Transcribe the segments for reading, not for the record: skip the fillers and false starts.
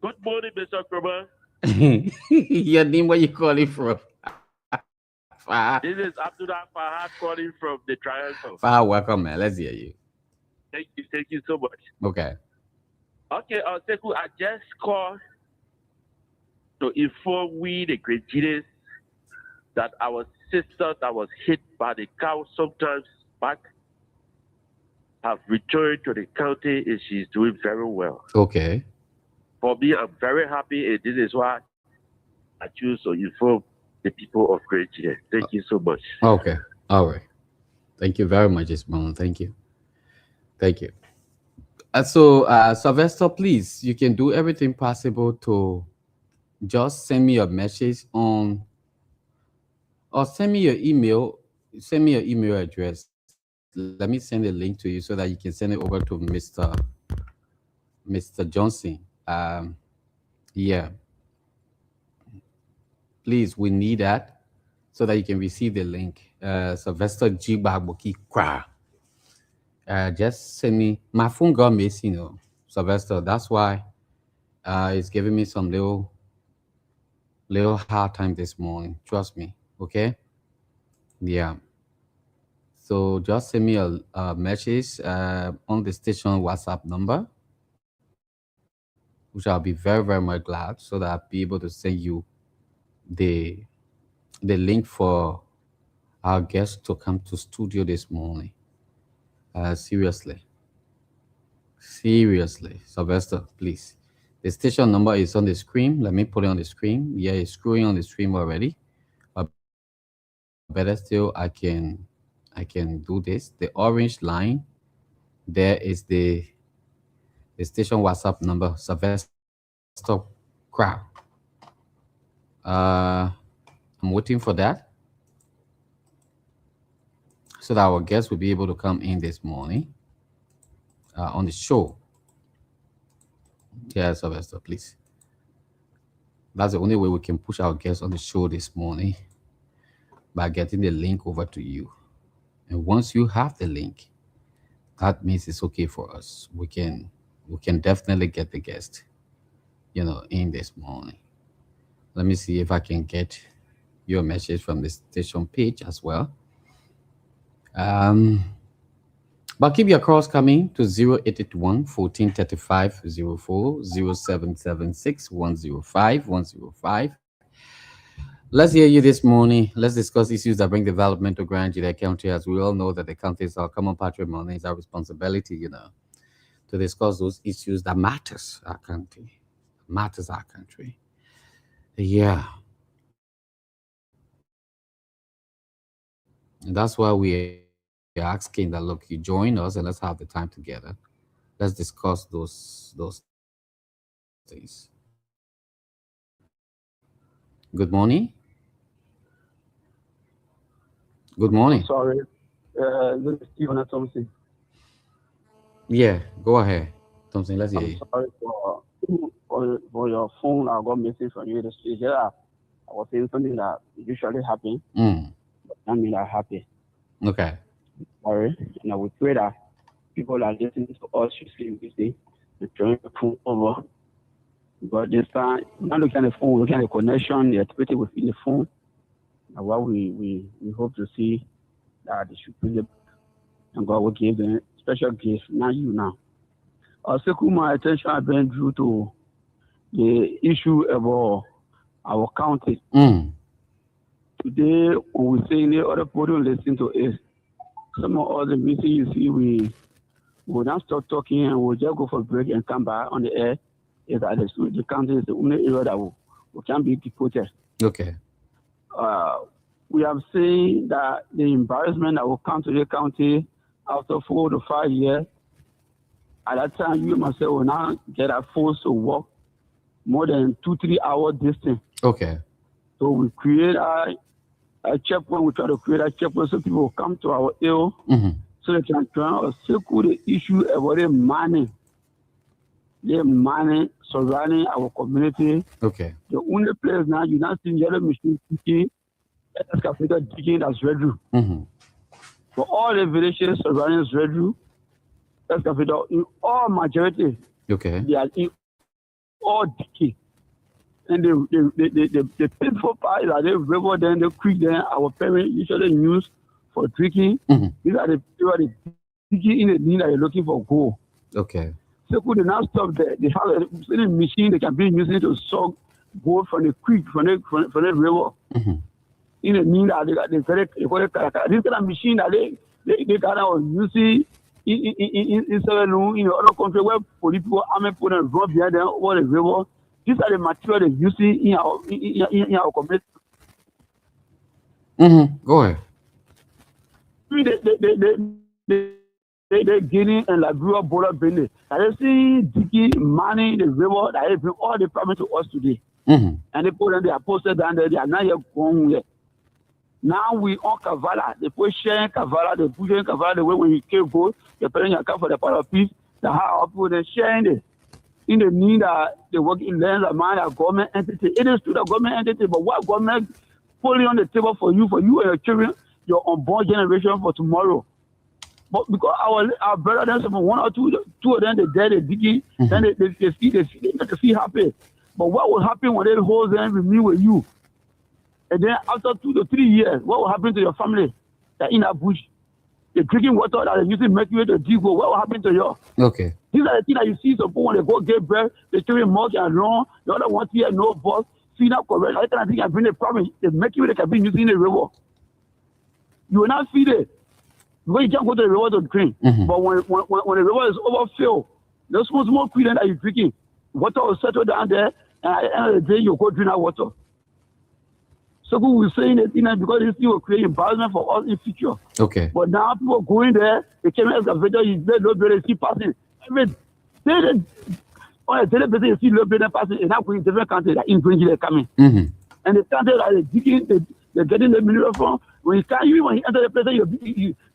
Good morning, Mr. Kramer. Your name, where you calling from? Far. This is Abdullah Fahad calling from the Triangle. Far, welcome, man. Let's hear you. Thank you so much. Okay. Okay, Sekou, I just called to inform we, the great genius, that our sister that was hit by the cow sometimes back have returned to the county and she's doing very well. Okay. For me, I'm very happy, and this is why I choose to inform the people of Great Genius. Thank you so much. Okay. All right. Thank you very much, Ismail. Thank you. Thank you. Sylvester, please, you can do everything possible to just send me your message on, or send me your email. Send me your email address. Let me send a link to you so that you can send it over to Mr. Johnson. Yeah, please, we need that so that you can receive the link. Sylvester G. Bagboki Kra. Just send me. My phone got missing, Sylvester. That's why it's giving me some little hard time this morning. Trust me. Okay. Yeah. So just send me a message on the station WhatsApp number, which I'll be very, very much glad, so that I'll be able to send you the the link for our guest to come to studio this morning. Seriously. Seriously. Sylvester, please. The station number is on the screen. Let me put it on the screen. Yeah, it's screwing on the screen already. But better still, I can do this. The orange line, there is the station WhatsApp number, Sylvester Crowd. I'm waiting for that so that our guests will be able to come in this morning on the show. Yeah, Sylvester, please. That's the only way we can push our guests on the show this morning, by getting the link over to you. And once you have the link, that means it's okay for us. We can definitely get the guest, in this morning. Let me see if I can get your message from the station page as well. Um, but keep your calls coming to 0881 1435 04 0776 105 105. Let's hear you this morning. Let's discuss issues that bring development to Grand Judea County. As we all know that the county is our common patrimony, it's our responsibility, to discuss those issues that matters our country. Yeah. And that's why we are asking that, look, you join us and let's have the time together. Let's discuss those things. Good morning. Good morning. I'm sorry. This is Stephen Thompson. Yeah, go ahead. Thompson, let's hear I'm you. sorry for your phone. I got message from you this week. Yeah, I was saying something that usually happens. Mm, I mean, I'm happy. okay. Sorry, and I would pray that people are listening to us usually this day and trying to pull over. But this time, not looking at the phone, looking at the connection, the activity within the phone. And what we hope to see that they should bring it, and God will give them special gifts. Not you now. Also, my attention has been due to the issue about our county. Mm, Today, when we say in the other podium, listen to it. Some of us, the meeting you see, we will not stop talking and we'll just go for a break and come back on the air. Is that the county is the only area that we can be deported. okay. We have seen that the embarrassment that will come to the county after 4 to 5 years. At that time, you myself will now get a force to walk more than 2-3 hour distance. Okay. So we create a checkpoint. We try to create a checkpoint so people will come to our ill Mm-hmm. so they can try to circle the issue about the money surrounding our community. Okay. The only place now you not see yellow machine digging, excavator digging that's Redru. Mm-hmm. For all the villages surrounding Redru, excavator in all majority, Okay. they are in all decay. And the painful part is that the river, then the creek, then our parents usually use for drinking. These are the digging in the need that they're looking for gold. Okay. So could they now stop there? They have a machine they can be using to suck gold from the creek, from the river. In the need that they very this kind of machine that they kind of using in Sierra Leone, in other countries where police people army put and run behind them over the river. These are the material they using in our community. Go ahead. They Guinea and Liberia border business. They see digging money in the river that they bring all the problems to us today. And they put them, they are posted down there, they are not yet going yet. Now we on Kavala, they put sharing Kavala, they pushing Kavala the way when you kill gold, they're paying your car for the part of peace, the how people they sharing it. In the need that they work in lands of mine, a government entity. It is to the government entity, but what government putting on the table for you and your children, your unborn generation for tomorrow. But because our brothers, one or two of them, they dead, they digging, then they feel happy. But what will happen when they hold them with me with you? And then after 2 to 3 years, what will happen to your family that in that bush? The drinking water that they using mercury to dig, what will happen to you? Okay. These are the things that you see some people when they go get bread, they carry milk and run, the other one here, no boss, feed up correct. That kind of thing can bring a problem. The mercury they can be using in the river. You will not feed it. Because you can't go to the river to drink. But when the river is overfilled, those small creek that you're drinking, water will settle down there, and at the end of the day, you go drink that water. So we're saying that because this thing will create embarrassment for us in future. Okay. But now people going there, they came as excavator, you let low building keep passing. Every day, on a daily basis, you see low building passing, and now going different countries like in Green they're coming. And the country that they're digging, they're getting the mineral from. When you can't, even when you enter the place,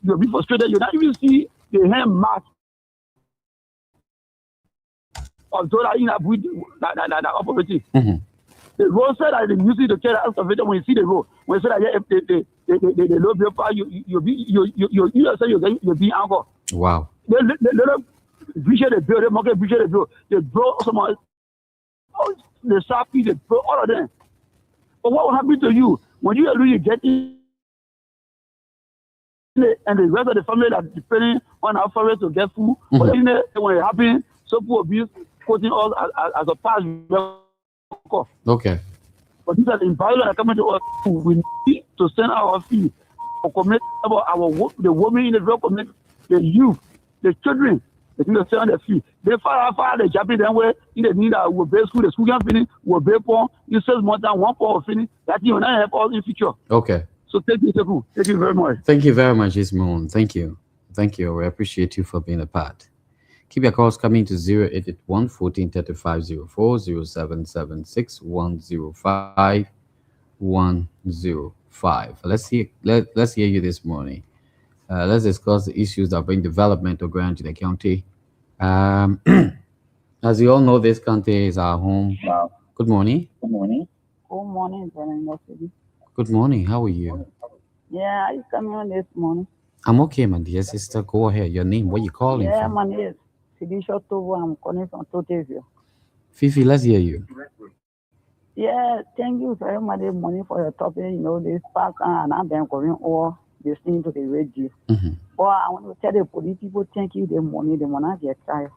you'll be frustrated. You not even see the hand mark of those that in that operating. The road said that they use it to carry the excavator. When you see the road, when you say that the low bill part, you'll be anchored. Wow. They appreciate the bill, they market appreciate the bill. They blow someone, the Sapi, they blow all of them. But what will happen to you when you really get in? And the rest of the family that depending on our family to get food, but when it happens, so people will be quoting us as a past. Okay. But these are the environment that coming to us. We need to send our feet for community about the women in the real community, the youth, the children. They need to send their feet. They fire the Japanese then where in the need that will be school, the school can finish, will be poor, in 6 months and 1 poor will finish. That you will not help us in future. Okay. So thank you very much. Thank you very much, Ismail. Thank you. We appreciate you for being a part. Keep your calls coming to 0881 143504 0776 105 105. Let's hear you this morning. Let's discuss the issues that bring development or growth to the county. As you all know, this county is our home. Wow. Good morning. Good morning. Good morning, Brother City. Good morning. How are you? Yeah, I coming on this morning. I'm okay, my dear sister. Go ahead. Your name? Where you calling Yeah, from? my name is Felicia Tovo. I'm calling from Toteville. Fifi, let's hear you. Yeah, thank you very much this morning for your topic. You know, this park and I've been going all listening to the radio. But I want to tell the police people thank you this morning. They want to get tired.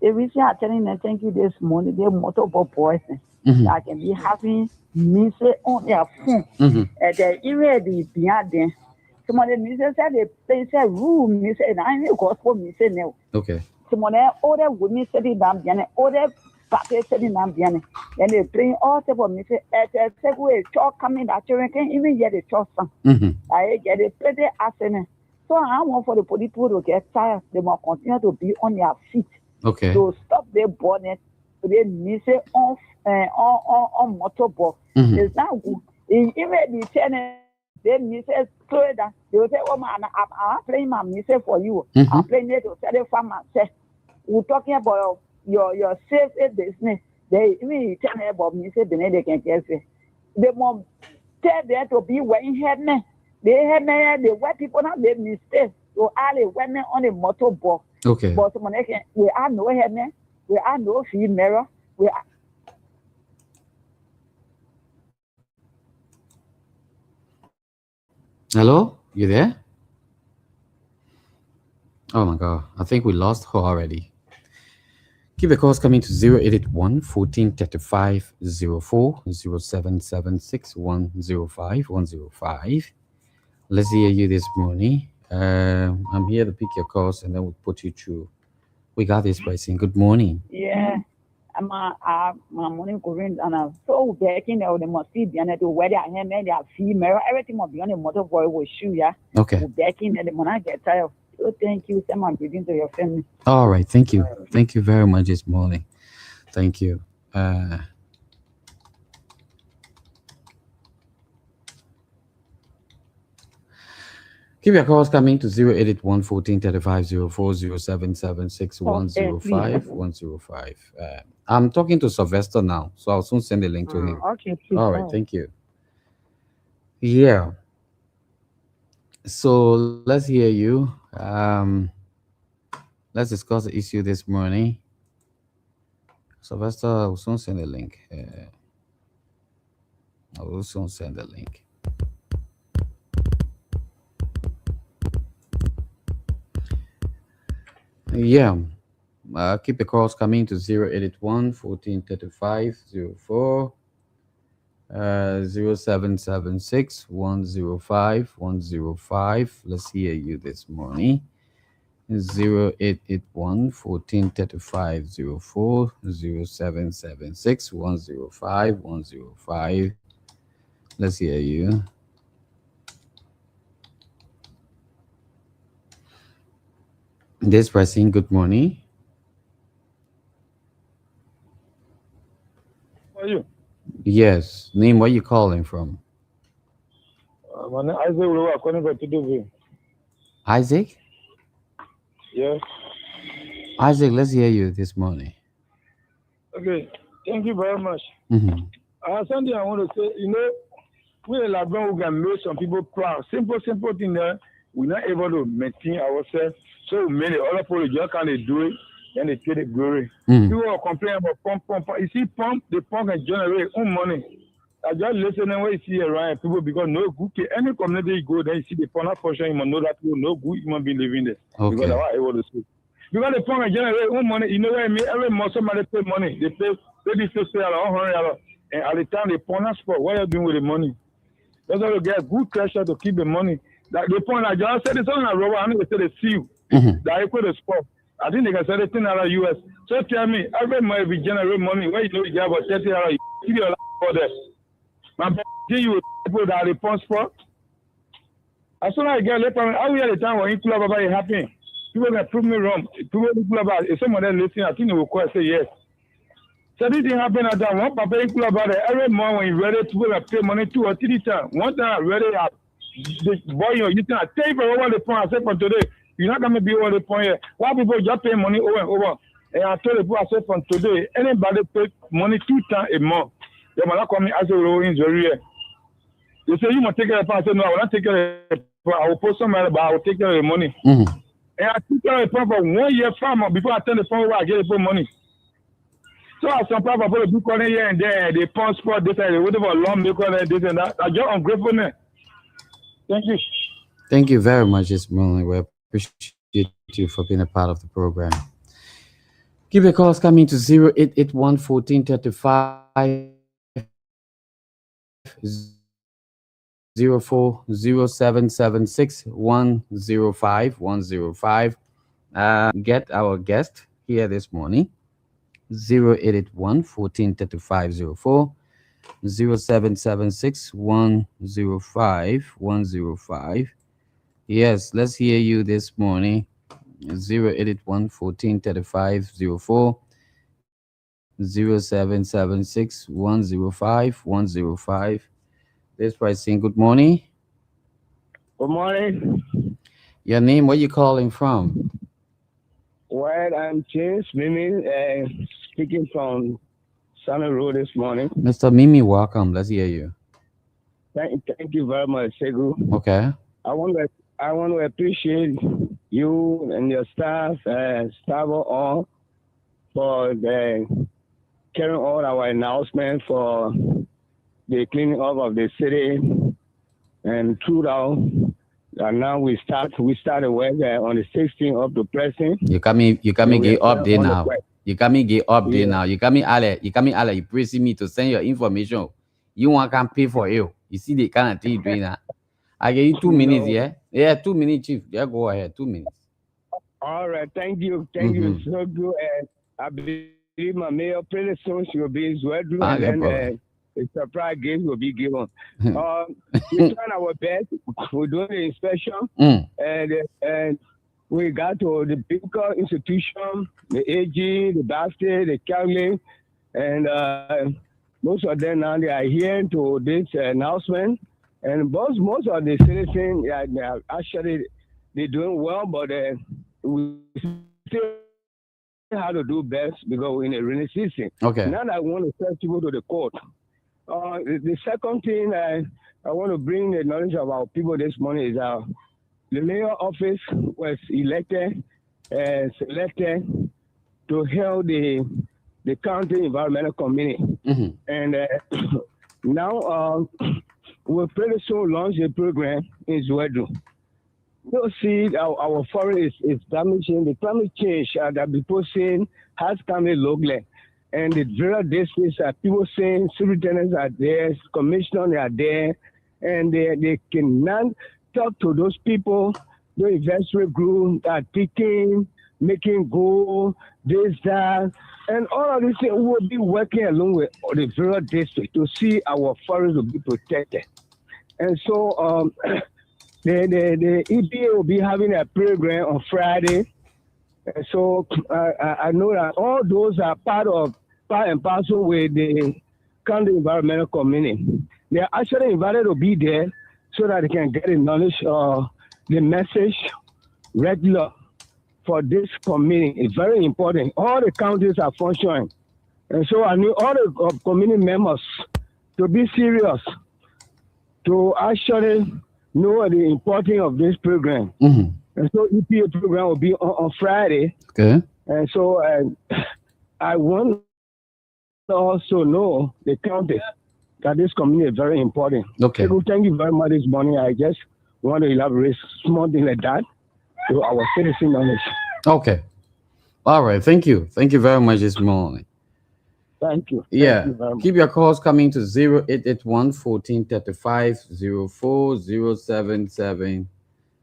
The reason I'm telling them thank you this morning, they're motorboat boys that can be having music on their phone. And they even behind them. Some of the music said they play room music and I know gospel music now. Okay. Some of the other women sitting down behind, other parties sitting down behind, and they playing all type of music. At a second church coming, that children can even hear the church song. I get the play the accent. So I want for the people to get tired. They must continue to be on their feet. Okay. To stop their bonnet, to the music on motorboat. It's not good. Even the channel, they music clear that they will say, "Oh man, I'm playing my music for you. I'm playing it to sell it for myself." We're talking about your safe business. They even tell me about music, they can get it. They must tell them to be wearing helmet. They have the white people now they mistake. So all the women on the motorboat. Okay. But we are no helmet, we are no field mirror, we are Hello? You there? Oh my God. I think we lost her already. Keep the calls coming to 0881 1435 04 0776 105 105. Let's hear you this morning. I'm here to pick your calls and then we'll put you through. We got this pricing. Good morning. Yeah. My morning Korean and I'm so back in there, they must see the other where they are here, they are female, everything must be on the motor boy with shoe, yeah. Okay. Back in there, the money get tired. So thank you, someone greeting to your family. All right. Thank you. Thank you very much this morning. Thank you. Keep your calls coming to 0881 1435 04 0776 105 105. I'm talking to Sylvester now, so I'll soon send the link to him. Okay, please. All right. Thank you. Yeah. So let's hear you. Let's discuss the issue this morning. Sylvester, I will soon send the link. I will soon send the link. Yeah. Keep the calls coming to 0881 1435 04 0776 105 105. Let's hear you this morning. 0881 1435 04 0776 105 105. Let's hear you. This pressing, good morning. How are you? Yes. Name, where you calling from? My name is Isaac. We're calling from Tudor. Isaac? Yes. Isaac, let's hear you this morning. Okay. Thank you very much. Mm-hmm. Something I want to say, we in Labrador, we can make some people proud. Simple thing there. We're not able to maintain ourselves. So many other people just can't do it, then they take the glory. People are complaining about pump. You see, the pump can generate own money. I just listen when you see around people because no good. Any community you go, then you see the pump portion, you must know that people no good human being living there. Okay. Because that's what I want to say. Because the pump can generate own money, you know what I mean? Every month somebody pay money. They pay maybe $50 or $100. And at the time they pump that spot, what are you doing with the money? That's why you get good pressure to keep the money. Like the point I just said, it's on a rubber, I know they say they see you. That equal the spot. I think they can sell it in US. So tell me, every month we generate money, where you know you get about $30, you give your life for that. My give you people that are the pump spot. As soon as I get later, I will at the time when you club about it happening. People can prove me wrong. People club about it. If someone else listening, I think they will call and say yes. So this thing happened at that one papa in club about it. Every month when you ready to pay money 2 or 3 times. One time I ready the boy you think I tell you over the point I said from today, you're not gonna be over the point here. Why people just pay money over and over? And I told the people I said from today, anybody pay money 2 times a month, they will not come in as a role in Korea. They say you must take care of the I said no, I will not take care of the I will post somewhere but I will take care of the money. And I took care of the for 1 year farmer before I turn the phone over I get the money. So as some people do calling here and there, they pump spot this and whatever long they call it this and that. I just ungrateful now. Thank you. Thank you very much, this morning. We appreciate you for being a part of the program. Keep your calls coming to 0881 1435 04 0776 105 105. Get our guest here this morning. 0881 1435 04 0776 105 105. Yes, let's hear you this morning. 0881 1435 04 0776 105 105. This pricing. Good morning. Good morning. Your name, where you calling from? Well, I'm James Mimi, speaking from Sunny Road this morning. Mr. Mimi, welcome. Let's hear you. Thank you very much, Segu. Okay. I want to appreciate you and your staff, all for the carrying out our announcement for the cleaning up of the city and throughout. Now we started work on the 16th of the present. You coming We get are up there on the now. work. You coming get up there Yeah. now. You coming Ale, you pressing me to send your information. You want can pay for you. You see the kind of thing you doing now. I give you 2 minutes, No. yeah? Yeah, 2 minutes, Chief. Yeah, go ahead. 2 minutes. All right. Thank you. Thank you. Mm-hmm. So good. And I believe my mayor pretty soon she will be in Zwedru, and Okay, then problem. a surprise gift will be given. We're trying our best. We're doing the inspection, Mm. and we got to the biblical institution, the AG, the basket, the county, and most of them now they are hearing to this announcement. And most of the citizens, yeah, they are actually they're doing well, but we still have to do best because we're in a rainy season. Okay. Now I want to send people to the court. The second thing I want to bring the knowledge of our people this morning is the mayor office was selected to help the county environmental committee. Mm-hmm. And now we'll pretty soon launch a program in Zwedru. You'll see our forest is damaging. The climate change that people saying has come in locally. And the various districts people saying superintendents are there, commissioners are there, and they cannot talk to those people, the investment group are picking, making goal, this, that, and all of these things will be working along with the various districts to see our forests will be protected. And so the EPA will be having a program on Friday. And so I know that all those are part and parcel with the county environmental committee. They are actually invited to be there so that they can get the knowledge of the message regular for this committee. It's very important. All the counties are functioning. And so I need all the community members to be serious, to actually know the importance of this program. Mm-hmm. And so EPA program will be on Friday. Okay. And so I want to also know the county that this community is very important. Okay. So thank you very much this morning. I just want to elaborate small thing like that to our citizen knowledge. Okay. All right. Thank you. Thank you very much this morning. Thank you. Yeah. Thank you very much. Keep your calls coming to 0881 1435 04 077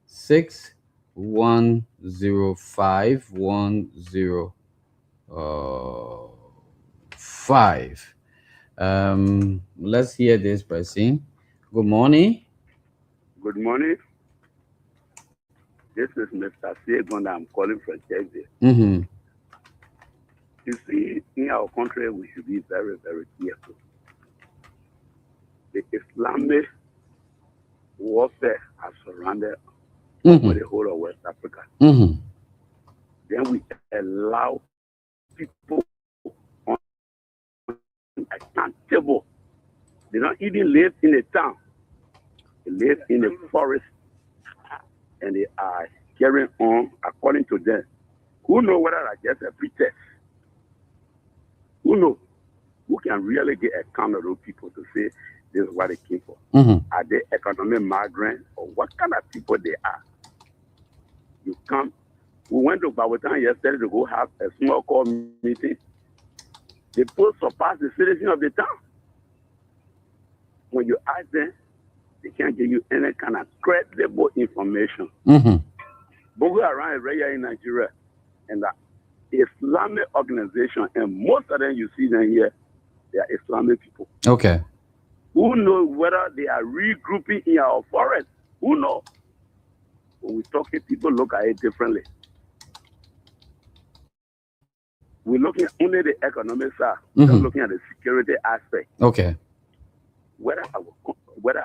6105 105. Let's hear this person. Good morning. Good morning. This is Mr. Segon. I'm calling from Jersey. Mm-hmm. You see, in our country, we should be very, very careful. The Islamic warfare has surrounded the whole of West Africa. Mm-hmm. Then we allow people unaccountable. They don't even live in a town. They live in a forest, and they are carrying on according to them. Who knows whether that's just a pretext? Who knows? Who can really get account of those people to say this is what they came for? Mm-hmm. Are they economic migrants, or what kind of people they are? You come. We went to Babaton yesterday to go have a small call meeting. They both surpass the citizens of the town. When you ask them, they can't give you any kind of credible information. Mm-hmm. Boko Haram is right here in Nigeria, and the Islamic organization, and most of them you see them here, they are Islamic people. Okay. Who knows whether they are regrouping in our forest? Who knows? When we talking, people look at it differently. We're looking at only the economic side. We're not looking at the security aspect. Okay. Whether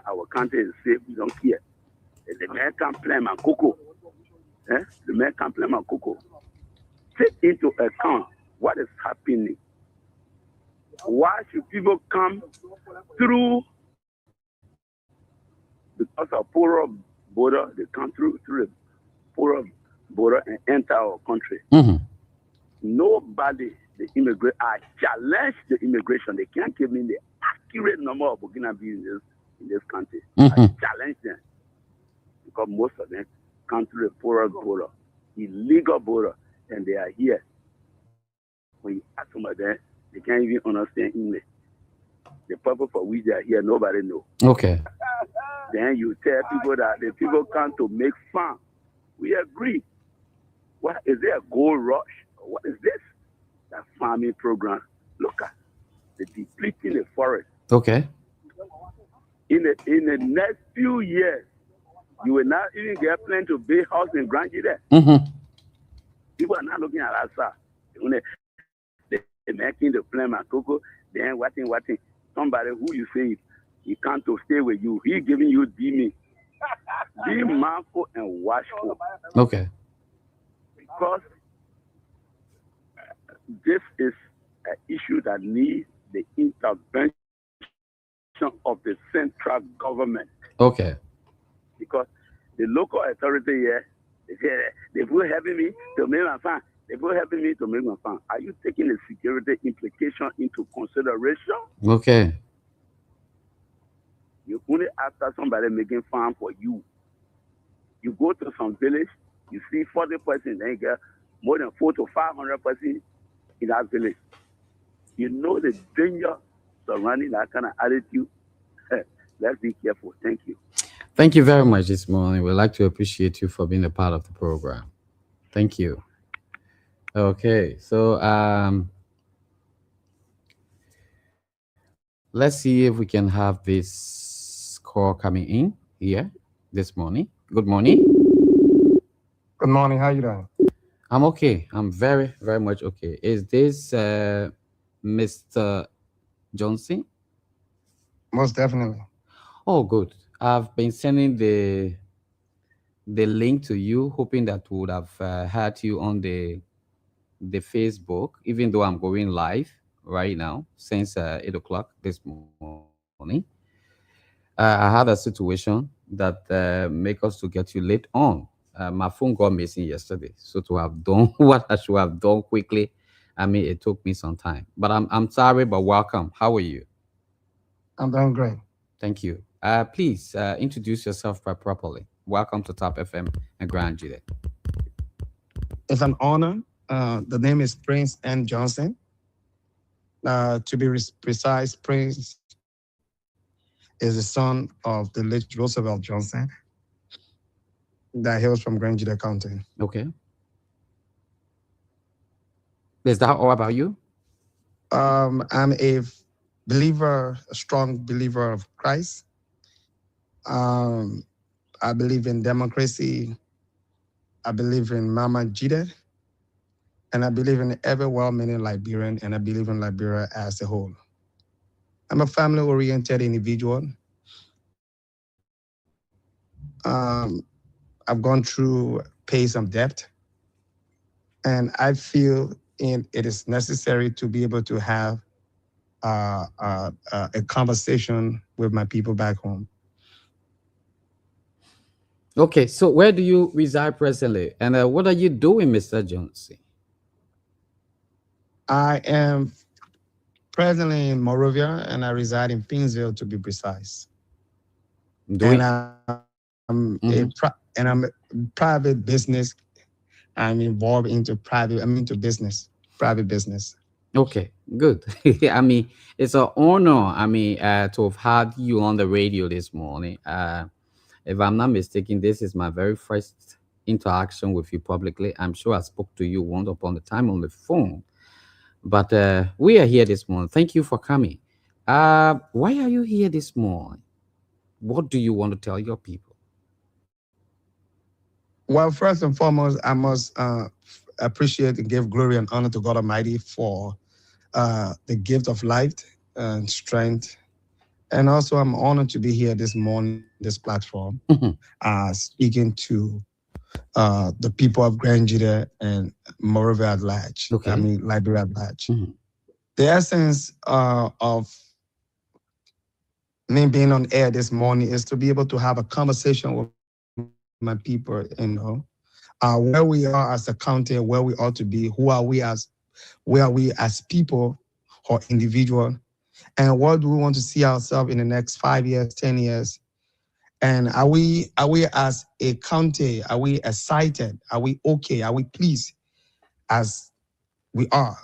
our country is safe, we don't care. The man can plant my cocoa. The man can plant my cocoa. Take into account what is happening. Why should people come through? Because of porous border, they come through the porous border and enter our country. Mm-hmm. Nobody, the immigrant, I challenge the immigration. They can't give me the accurate number of Burkina Faso in this country. Mm-hmm. I challenge them because most of them come to the porous border, illegal border, and they are here. When you ask some of them, they can't even understand English. The purpose for which they are here, nobody knows. Okay. Then you tell people that the people come to make fun. We agree. What is there a gold rush? What is this? That farming program. Look at the depleting the forest. Okay. In the next few years, you will not even get plan to build house in Grand there. Mm-hmm. People are not looking at us. They're making the plan, Coco. Then watching. Somebody who you say he can't to stay with you. He giving you demon. Be mindful and watchful. Okay. Because this is an issue that needs the intervention of the central government. Okay. Because the local authority here, they will helping me to make my farm. They will helping me to make my farm. Are you taking the security implication into consideration? Okay. You only after somebody making farm for you. You go to some village, you see 40 persons, then you get more than 400 to 500 persons in that village. You know the danger surrounding that kind of attitude. Let's be careful. Thank you. Thank you very much this morning. We'd like to appreciate you for being a part of the program. Thank you. Okay, so let's see if we can have this call coming in here this morning. Good morning. Good morning. How you doing? I'm okay. I'm very, very much okay. Is this Mr. Johnson? Most definitely. Oh, good. I've been sending the link to you, hoping that would have had you on the Facebook, even though I'm going live right now since 8 o'clock this morning. I had a situation that make us to get you late on. My phone got missing yesterday, so to have done what I should have done quickly, I mean, it took me some time. But I'm sorry, but welcome. How are you? I'm doing great. Thank you. Please introduce yourself properly. Welcome to Top FM and Grand Jude. It's an honor. The name is Prince N. Johnson. To be precise, Prince is the son of the late Roosevelt Johnson that hails from Grand Jude County. Okay. Is that all about you? I'm a believer, a strong believer of Christ. I believe in democracy. I believe in Mama Jide. And I believe in every well-meaning Liberian, and I believe in Liberia as a whole. I'm a family-oriented individual. I've gone through pay some debt, and I feel it is necessary to be able to have a conversation with my people back home. Okay, so where do you reside presently, and what are you doing, Mr. Johnson? I am presently in Morovia, and I reside in Pinsville, to be precise. Doing I'm a private business. I'm involved into into business, private business. Okay, good. I mean, it's an honor. I mean, to have had you on the radio this morning. If I'm not mistaken, this is my very first interaction with you publicly. I'm sure I spoke to you once upon a time on the phone, but we are here this morning. Thank you for coming. Why are you here this morning? What do you want to tell your people? Well, first and foremost, I must appreciate and give glory and honor to God Almighty for the gift of life and strength. And also, I'm honored to be here this morning, this platform, speaking to the people of Grand Jude and Morovia at large. Okay. I mean, Liberia at large. The essence of me being on air this morning is to be able to have a conversation with my people, where we are as a county, where we ought to be, where are we as people or individual, And what do we want to see ourselves in the next 5 years, 10 years? And are we as a county, are we excited? Are we okay? Are we pleased as we are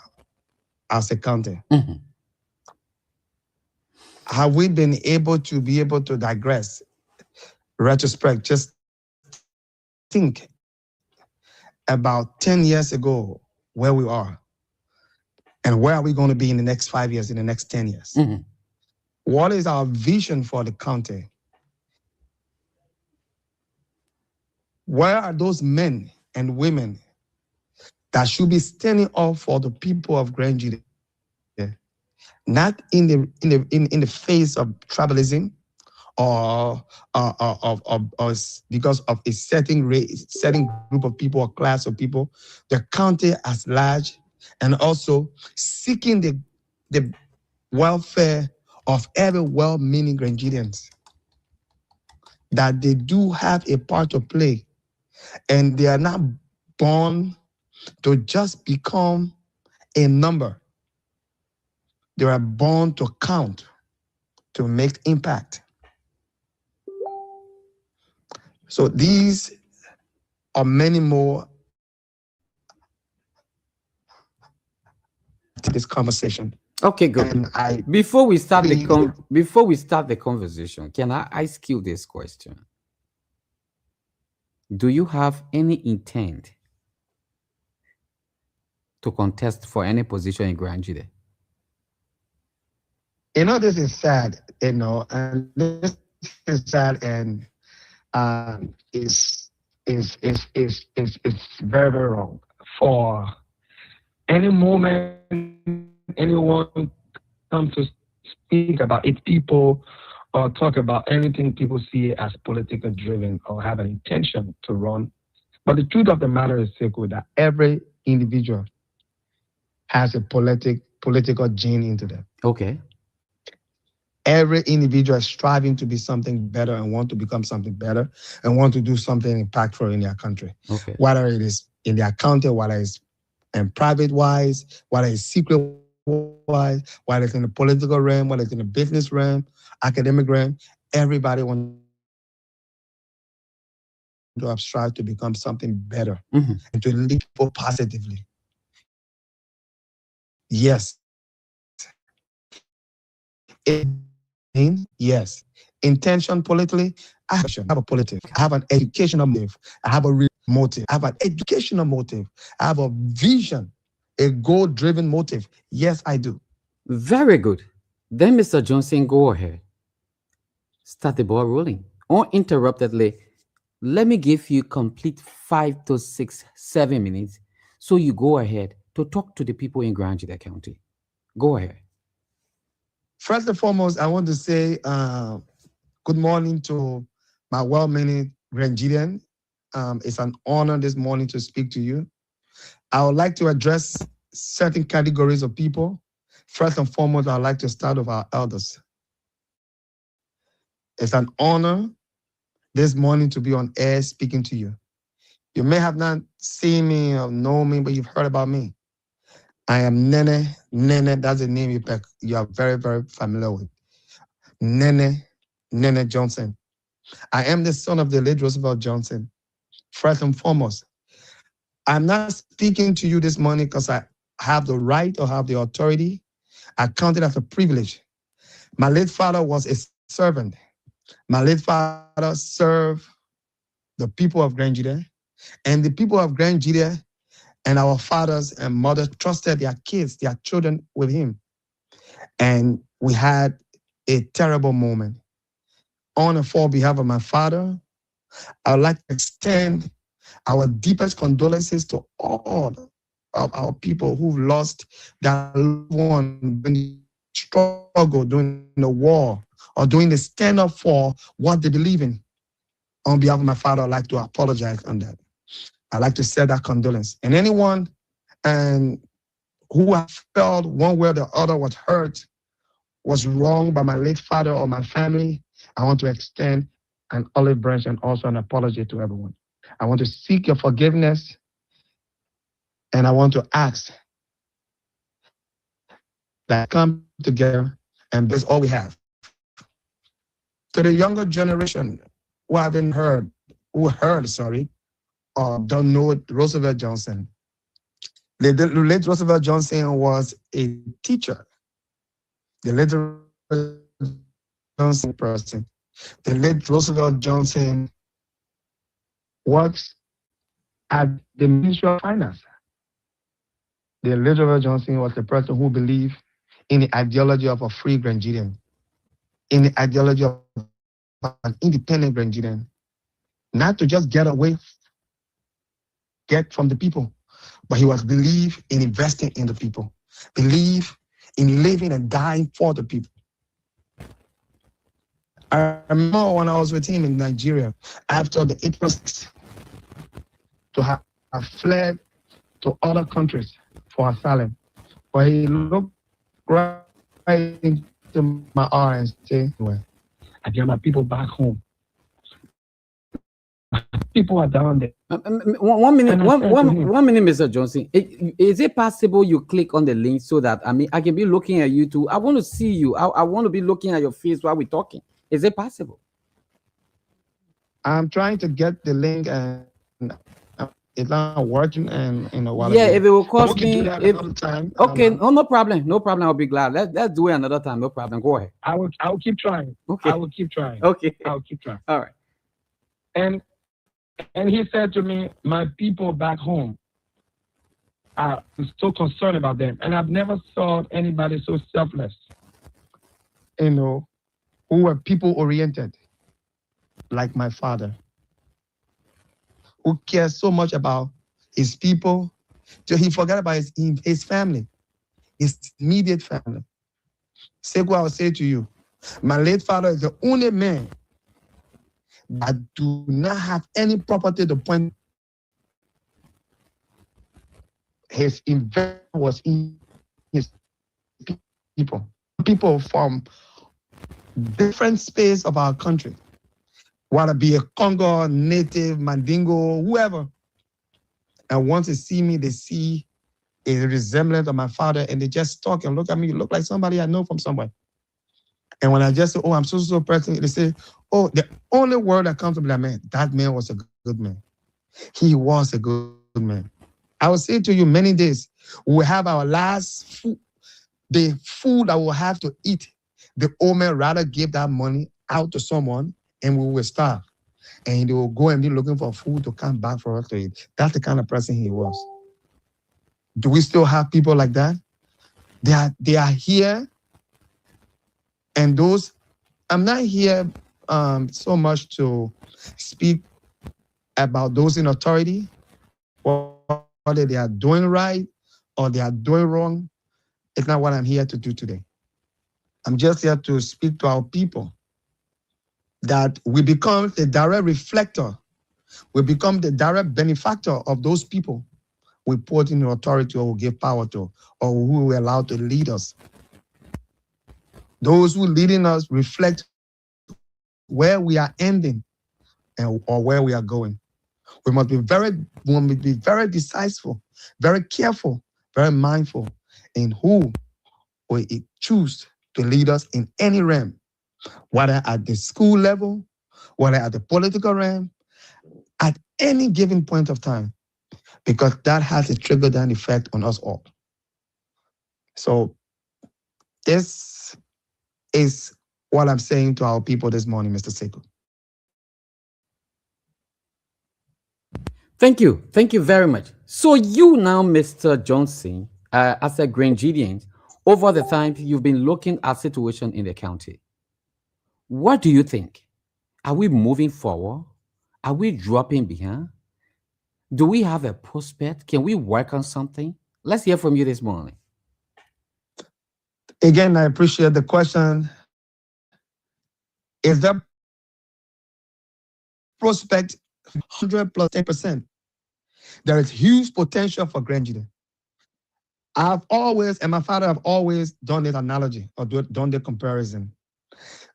as a county? Mhm. Have we been able to digress, retrospect, just think about 10 years ago where we are and where are we going to be in the next 5 years, in the next 10 years? Mhm. What is our vision for the county? Where are those men and women that should be standing up for the people of Grand Judah? Not in the face of tribalism or because of a certain race, certain group of people or class of people, the county as large, and also seeking the welfare of every well-meaning Grandians, that they do have a part to play, and they are not born to just become a number. They are born to count, to make impact. So these are many more to this conversation. Okay, good. And I Before we start the conversation, can I ask you this question? Do you have any intent to contest for any position in Grand Jude? this is sad, and this is sad, and is very, very wrong. For any moment anyone comes to speak about its people or talk about anything people see as politically driven or have an intention to run. But the truth of the matter is, Sekou, that every individual has a political gene into them. Okay. Every individual is striving to be something better and want to become something better and want to do something impactful in their country. Okay. Whether it is in their county, whether it's in private wise, whether it's secret wise, whether it's in the political realm, whether it's in the business realm, academic realm, everybody wants to have strive to become something better and to lead people positively. Yes. Yes. Intention politically, I have a politic. I have an educational motive. I have a real motive. I have an educational motive. I have a vision, a goal-driven motive. Yes, I do. Very good. Then, Mr. Johnson, go ahead. Start the ball rolling uninterruptedly. Let me give you complete 5 to 6, 7 minutes so you go ahead to talk to the people in Grand Jude County. Go ahead. First and foremost, I want to say good morning to my well-meaning Grandian. It's an honor this morning to speak to you. I would like to address certain categories of people. First and foremost, I'd like to start with our elders. It's an honor this morning to be on air speaking to you. You may have not seen me or know me, but you've heard about me. I am Nene. Nene, that's a name you are very, very familiar with. Nene Johnson. I am the son of the late Roosevelt Johnson. First and foremost, I'm not speaking to you this morning because I have the right or have the authority. I count it as a privilege. My late father was a servant. My late father served the people of Grand Judah, and the people of Grand Judah and our fathers and mothers trusted their kids, their children with him. And we had a terrible moment. On and for behalf of my father, I would like to extend our deepest condolences to all of our people who've lost their loved one during the struggle, during the war, or during the stand up for what they believe in. On behalf of my father, I'd like to apologize on that. I'd like to say that condolence. And anyone who has felt one way or the other was hurt, was wronged by my late father or my family, I want to extend an olive branch and also an apology to everyone. I want to seek your forgiveness, and I want to ask that come together And that's all we have. To the younger generation who haven't heard, or don't know Roosevelt Johnson. The late Roosevelt Johnson was a teacher. The late Johnson person. The late Roosevelt Johnson works at the Ministry of Finance. The late Roosevelt Johnson was the person who believed in the ideology of a free Grenadian, in the ideology of an independent Grenadian, not to just get from the people, but he was believe in investing in the people, believe in living and dying for the people. I remember when I was with him in Nigeria after the April 6th to have fled to other countries for asylum. But he looked right into my eyes and said, well, I get my people back home. My people are down there. 1 minute, 1 minute, Mr. Johnson. Is it possible you click on the link so that I can be looking at you too? I want to see you. I want to be looking at your face while we're talking. Is it possible? I'm trying to get the link and it's not working and in a while. Yeah, if it will cost me another time. Okay, no problem. No problem. I'll be glad. Let's do it another time. No problem. Go ahead. I will keep trying. Okay. I will keep trying. Okay. I'll keep trying. All right. And he said to me, my people back home, I'm so concerned about them. And I've never saw anybody so selfless, who were people oriented, like my father, who cares so much about his people, till he forgot about his family, his immediate family. Sekou, I will say to you, my late father is the only man that do not have any property to point. His investment was in his people. People from different space of our country, whether be a Congo, native, Mandingo, whoever. And once they see me, they see a resemblance of my father, and they just talk and look at me. You look like somebody I know from somewhere. And when I just say, oh, I'm so person, they say, oh, the only word that comes to that man was a good man. He was a good man. I will say to you, many days, we will have our last food, the food that we'll have to eat. The old man rather give that money out to someone and we will starve. And they will go and be looking for food to come back for us to eat. That's the kind of person he was. Do we still have people like that? They are here. And those, I'm not here so much to speak about those in authority, whether they are doing right or they are doing wrong. It's not what I'm here to do today. I'm just here to speak to our people that we become the direct reflector. We become the direct benefactor of those people we put in authority or we give power to, or who we allow to lead us. Those who leading us reflect where we are ending or where we are going. We must be very decisive, very careful, very mindful in who we choose to lead us in any realm, whether at the school level, whether at the political realm, at any given point of time, because that has a trickle-down effect on us all. So this is what I'm saying to our people this morning, Mr. Sekou. Thank you. Thank you very much. So you now, Mr. Johnson, as a Grenadian, over the time you've been looking at situation in the county. What do you think? Are we moving forward? Are we dropping behind? Do we have a prospect? Can we work on something? Let's hear from you this morning. Again, I appreciate the question. Is there prospect 100 plus 10%? There is huge potential for Grenada. I've always, and my father have always done this analogy or done the comparison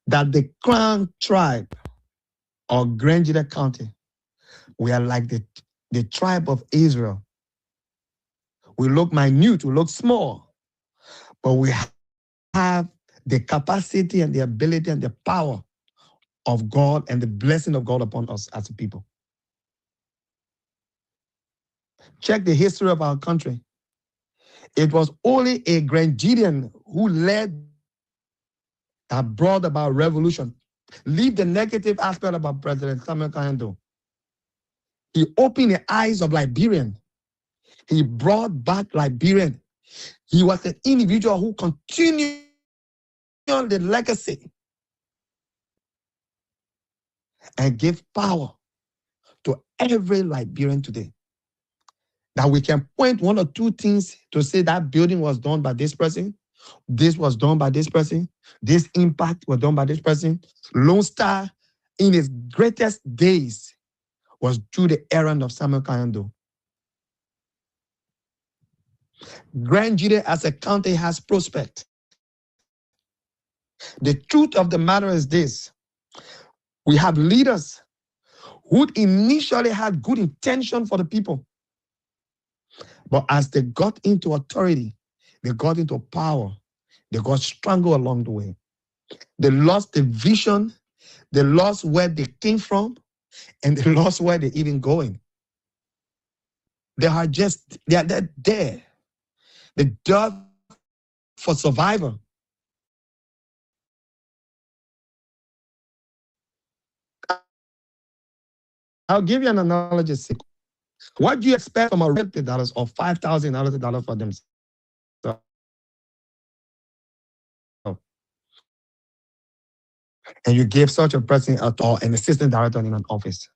that the Crown tribe or Grenada County, we are like the tribe of Israel. We look minute, we look small, but we have the capacity and the ability and the power of God and the blessing of God upon us as a people. Check the history of our country. It was only a Grand Gideon who led that brought about revolution. Leave the negative aspect about President Samuel Kayando. He opened the eyes of Liberian. He brought back Liberian. He was an individual who continued on the legacy and gave power to every Liberian today. That we can point one or two things to say that building was done by this person, this was done by this person, this impact was done by this person. Lone Star, in his greatest days, was through the errand of Samuel Kayando. Grand Jude as a county has prospect. The truth of the matter is this. We have leaders who initially had good intention for the people. But as they got into authority, they got into power, they got strangled along the way. They lost the vision, they lost where they came from, and they lost where they're even going. They are they're there. The death for survival. I'll give you an analogy. What do you expect from a $50 or $5,000 for themselves? And you give such a person or an assistant director in an office.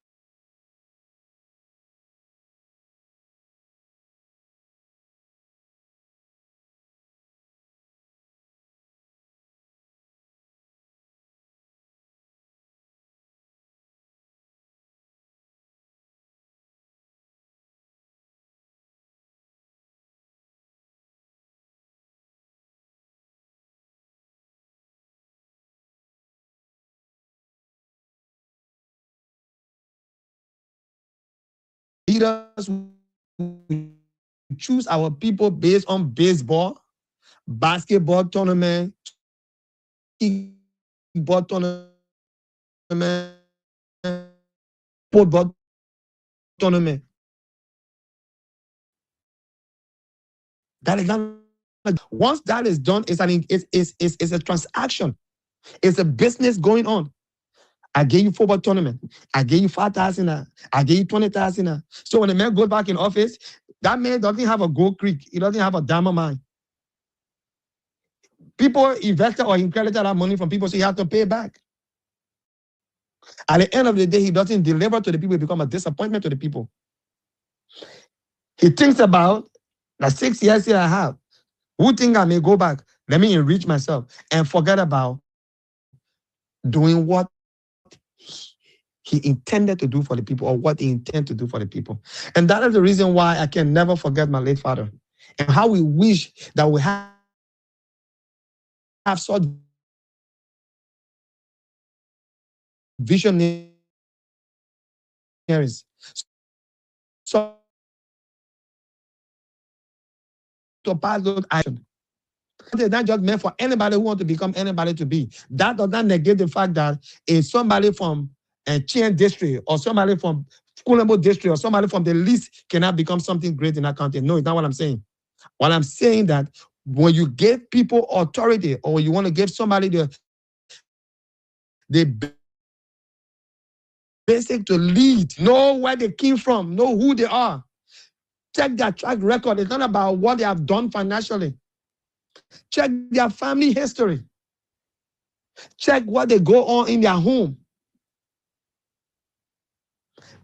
Leaders choose our people based on baseball, basketball tournament, football tournament, football tournament. That is not. Once that is done, it's a transaction. It's a business going on. I gave you football tournament. I gave you 5,000. I gave you 20,000. So when the man goes back in office, that man doesn't have a gold creek. He doesn't have a diamond mine. People invested or inherited that money from people, so he has to pay back. At the end of the day, he doesn't deliver to the people. It becomes a disappointment to the people. He thinks about the 6 years here I have. Who think I may go back? Let me enrich myself and forget about doing what he intended to do for the people or what he intended to do for the people. And that is the reason why I can never forget my late father and how we wish that we have such visionaries. So to pass those actions. It's not just meant for anybody who wants to become anybody to be. That does not negate the fact that if somebody from a Chien district or somebody from Kulambo district or somebody from the least cannot become something great in that country. No, it's not what I'm saying. What I'm saying that when you give people authority or you want to give somebody the basic to lead, know where they came from, know who they are, check their track record. It's not about what they have done financially. Check their family history. Check what they go on in their home.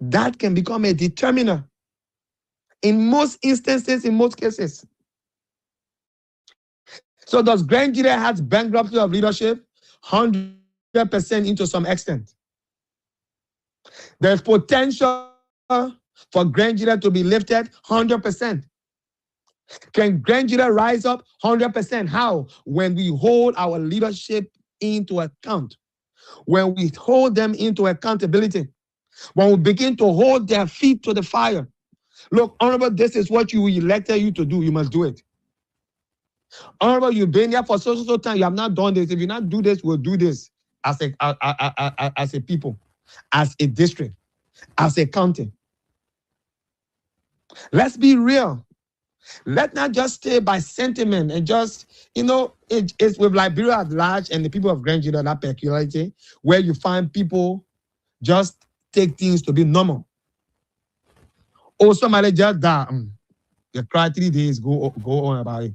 That can become a determiner in most instances, in most cases. So does Grand Jude have bankruptcy of leadership? 100% into some extent. There's potential for Grand Jude to be lifted 100%. Can Grand Jude rise up 100%? How? When we hold our leadership into account. When we hold them into accountability. When we begin to hold their feet to the fire. Look, honorable, this is what you elected you to do. You must do it. Honorable, you've been there for so time. You have not done this. If you not do this, we'll do this as a people, as a district, as a county. Let's be real. Let's not just stay by sentiment and just, it's with Liberia at large and the people of Grand Judah, that peculiarity, where you find people just take things to be normal. Oh, somebody just died. You cry 3 days, go on about it.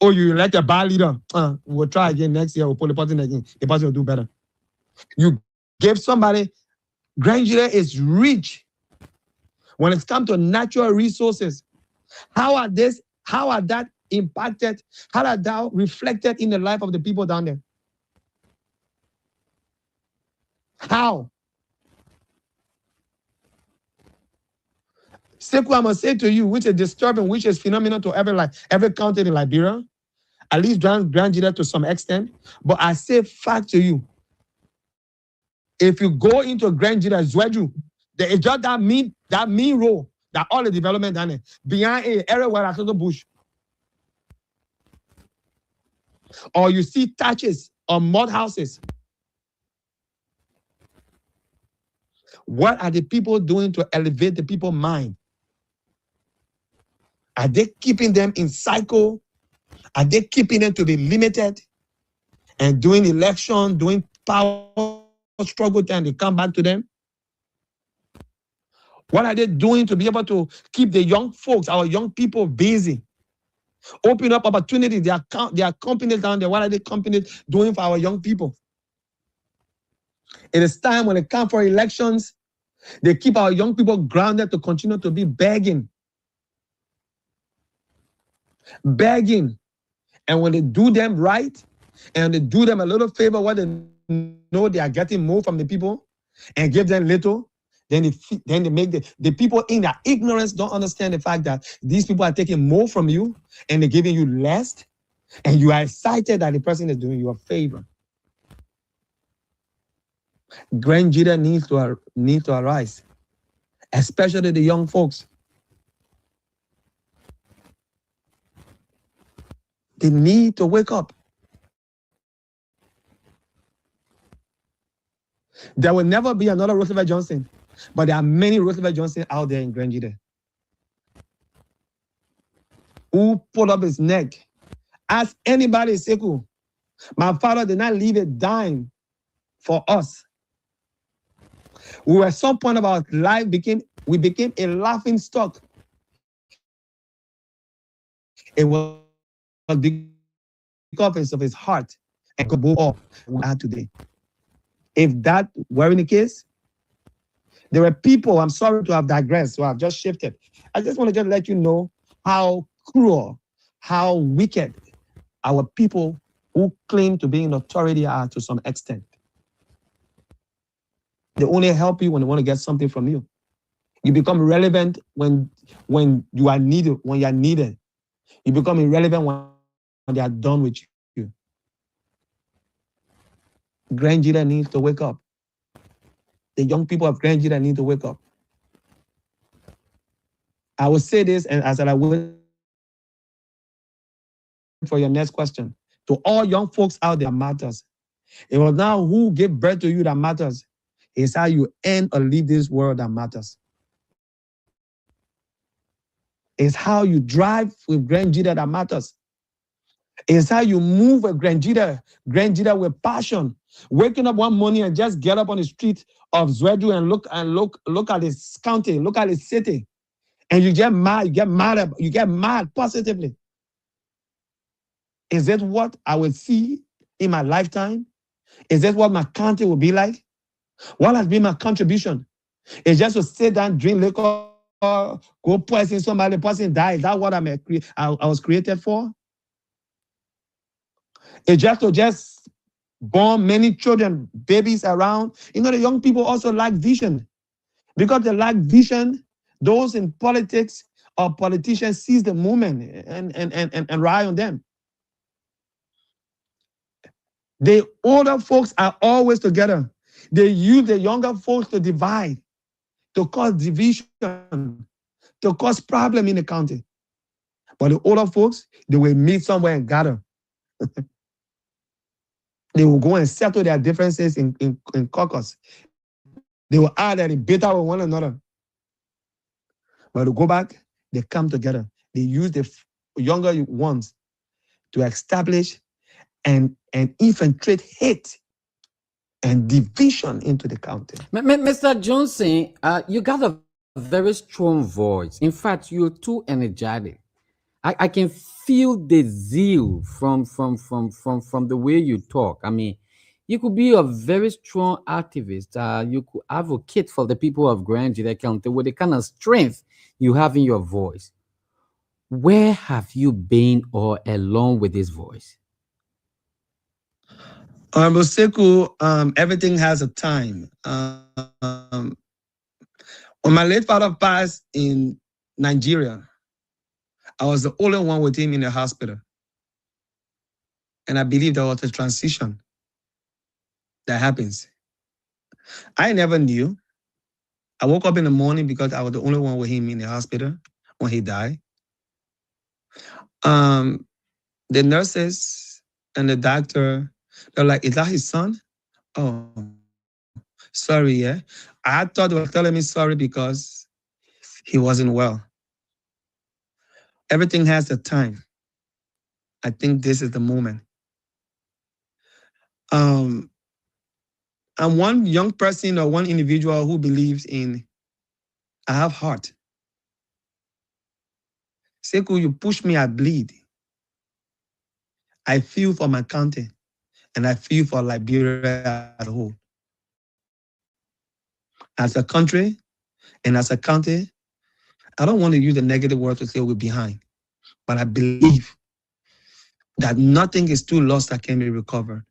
Oh, you elect a bad leader. We'll try again next year. We'll pull the person again. The person will do better. You give somebody, Grand Judah is rich when it comes to natural resources. How are that impacted? How are that reflected in the life of the people down there? How? Sekou, I must say to you, which is disturbing, which is phenomenal to every county in Liberia, at least Grand Judah to some extent. But I say fact to you, if you go into Grand Judah, Zweju, there is just that mean road, that all the development down there, behind a area where there's a bush. Or you see thatches or mud houses. What are the people doing to elevate the people's mind? Are they keeping them in cycle? Are they keeping them to be limited? And doing election, doing power struggle time, they come back to them? What are they doing to be able to keep the young folks, our young people busy? Open up opportunity. There are companies down there. What are the companies doing for our young people? It is time when they come for elections, they keep our young people grounded to continue to be begging. Begging. And when they do them right, and they do them a little favor, what they know they are getting more from the people, and give them little, then they make the people in their ignorance don't understand the fact that these people are taking more from you, and they're giving you less, and you are excited that the person is doing you a favor. Grand Judah needs to arise, especially the young folks. They need to wake up. There will never be another Roosevelt Johnson, but there are many Roosevelt Johnson out there in Grand Judah who pulled up his neck. Ask anybody, Sekou, my father did not leave a dime for us. We were at some point of our life we became a laughing stock. It was because of his heart and above all we are today. If that weren't the case, there were people, I'm sorry to have digressed, so I've just shifted. I just want to just let you know how cruel, how wicked our people who claim to be in authority are to some extent. They only help you when they want to get something from you. You become relevant when you are needed, when you are needed. You become irrelevant when they are done with you. Grand Judah needs to wake up. The young people of Grand Judah need to wake up. I will say this, and as I wait for your next question, to all young folks out there matters. It was now who gave birth to you that matters. It's how you end or leave this world that matters. It's how you drive with Grand Judah that matters. It's how you move with Grand Judah with passion. Waking up one morning and just get up on the street of Zwedu and look at this county, look at this city, and you get mad positively. Is that what I will see in my lifetime? Is that what my county will be like? What has been my contribution? It's just to sit down, drink liquor, go poison somebody, person die. Is that what I was created for? It's just to born many children, babies around. The young people also lack vision. Because they lack vision, those in politics or politicians seize the moment and rely on them. The older folks are always together. They use the younger folks to divide, to cause division, to cause problem in the county. But the older folks, they will meet somewhere and gather. They will go and settle their differences in caucus. They will add and bitter with one another. But to go back, they come together. They use the younger ones to establish and infiltrate hate and division into the county. Mr. Johnson, you got a very strong voice. In fact, you're too energetic. I can feel the zeal from the way you talk. I mean, you could be a very strong activist. You could advocate for the people of Grand Jide County with the kind of strength you have in your voice. Where have you been all along with this voice? Seku, everything has a time. When my late father passed in Nigeria, I was the only one with him in the hospital. And I believe there was a transition that happens. I never knew. I woke up in the morning because I was the only one with him in the hospital when he died. The nurses and the doctor, they're like, "Is that his son?" Oh, sorry, yeah. I thought they were telling me sorry because he wasn't well. Everything has a time. I think this is the moment. I'm one young person or one individual who believes in, I have heart. Seku, you push me, I bleed. I feel for my country and I feel for Liberia as a whole. As a country and as a county, I don't want to use the negative word to say we're behind, but I believe that nothing is too lost that can be recovered.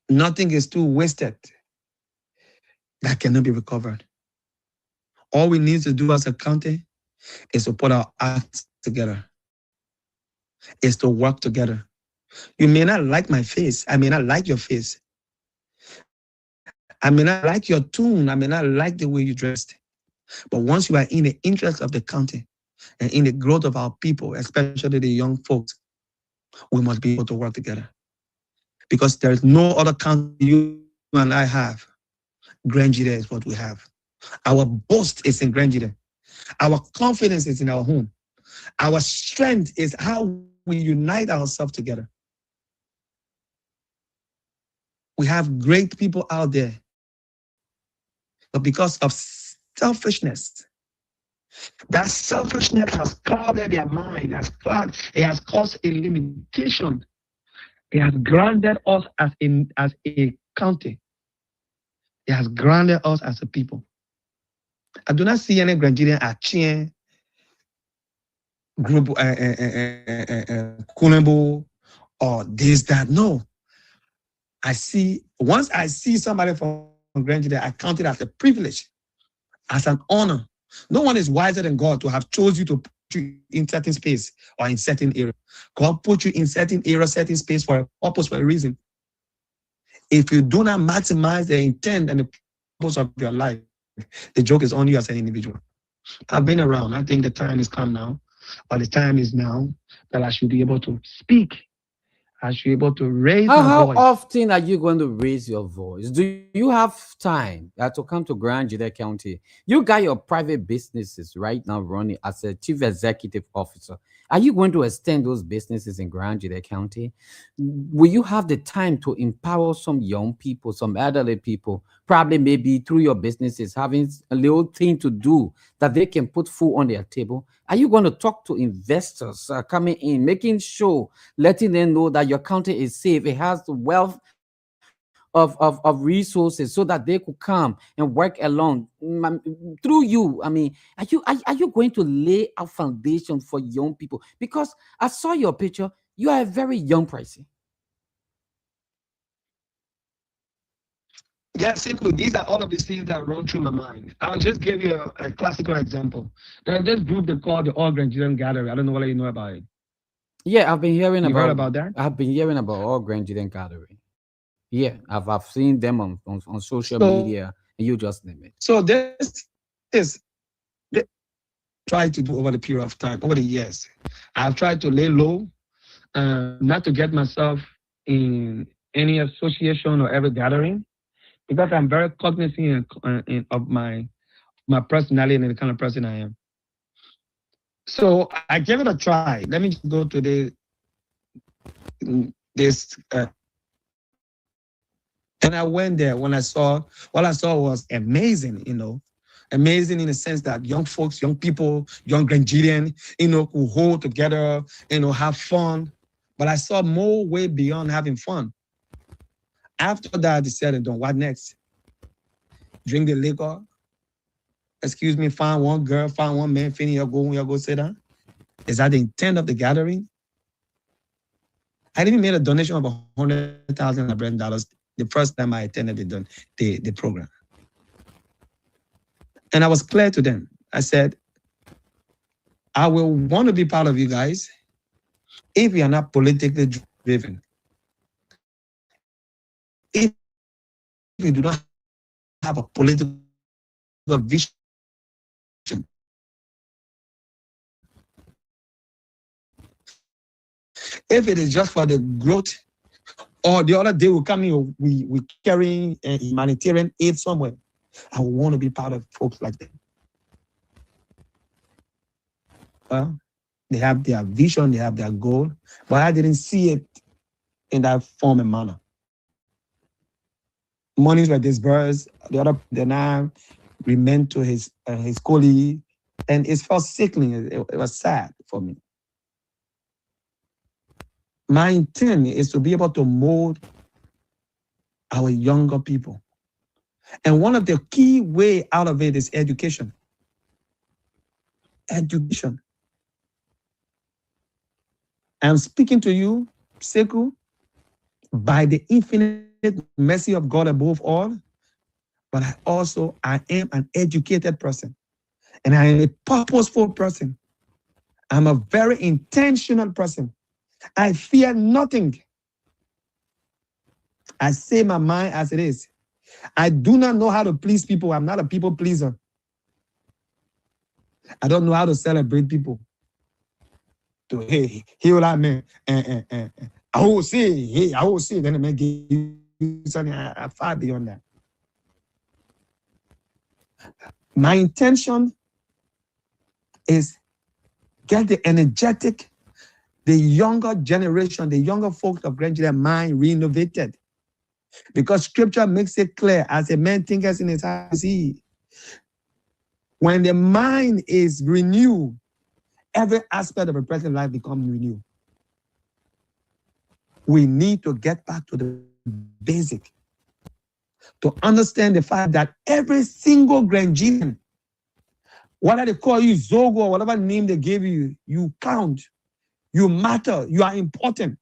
Nothing is too wasted that cannot be recovered. All we need to do as a county is to put our acts together, is to work together. You may not like my face. I may not like your face. I may not like your tune. I may not like the way you dressed. But once you are in the interest of the county and in the growth of our people, especially the young folks, we must be able to work together. Because there is no other county you and I have. Grand Jide is what we have. Our boast is in Grand Jide. Our confidence is in our home. Our strength is how we unite ourselves together. We have great people out there. But because of selfishness, that selfishness has clouded their mind, it has caused a limitation. It has grounded us as a county. It has grounded us as a people. I do not see any Nigerian achieving group, Kunebo, or this, that. No. Once I see somebody from Grand Jide, I count it as a privilege, as an honor. No one is wiser than God to have chosen you to put you in certain space or in certain area. God put you in certain area, certain space for a purpose, for a reason. If you do not maximize the intent and the purpose of your life, the joke is on you as an individual. I've been around. I think the time has come now, or the time is now that I should be able to speak. I should be able to raise my How voice. often are you going to raise your voice? Do you have time to come to Grand Jide County? You got your private businesses right now running as a chief executive officer. Are you going to extend those businesses in Grand Jide County? Will you have the time to empower some young people, some elderly people, probably maybe through your businesses, having a little thing to do that they can put food on their table? Are you going to talk to investors coming in, making sure, letting them know that your county is safe, it has the wealth of resources so that they could come and work along through you? I mean, are you going to lay a foundation for young people? Because I saw your picture, you are a very young person. Yeah, simply, these are all of these things that run through my mind. I'll just give you a classical example. There's this group they call the All Nigerian Gathering. I don't know whether you know about it. Yeah, I've been hearing You about. heard about that? I've been hearing about all Grand Jide Gathering. Yeah, I've seen them on social So, media, and you just name it. so this is tried to do over the period of time, over the years. I've tried to lay low, not to get myself in any association or every gathering, because I'm very cognizant of my personality and the kind of person I am. So I gave it a try. Let me just go to this, and I went there. When I saw, what I saw was amazing. Amazing in the sense that young folks, young people, young Grandidian, who hold together, have fun. But I saw more way beyond having fun. After that, I decided, what next? Drink the liquor. Excuse me, find one girl, find one man, finish you go sit down. Is that the intent of the gathering? I didn't make a donation of $100,000 the first time I attended the program. And I was clear to them. I said, I will want to be part of you guys if you are not politically driven. If you do not have a political vision. If it is just for the growth, or the other day we come in, we carrying humanitarian aid somewhere, I want to be part of folks like that. Well, they have their vision, they have their goal, but I didn't see it in that form and manner. Monies were disbursed, the now remained to his colleague, and it felt sickening. It was sad for me. My intent is to be able to mold our younger people. And one of the key ways out of it is education. Education. I'm speaking to you, Sekou, by the infinite mercy of God above all, but I am an educated person, and I am a purposeful person. I'm a very intentional person. I fear nothing. I say my mind as it is. I do not know how to please people. I'm not a people pleaser. I don't know how to celebrate people. To hey, hear that man. I will say, hey, I will say, then I may give you something far beyond that. My intention is get the energetic, the younger generation, the younger folks of Grandidian mind renovated. Because scripture makes it clear, as a man thinketh in his heart, when the mind is renewed, every aspect of a person's life becomes renewed. We need to get back to the basic, to understand the fact that every single Grandidian, whether they call you Zogo or whatever name they gave you, you count, you matter, you are important.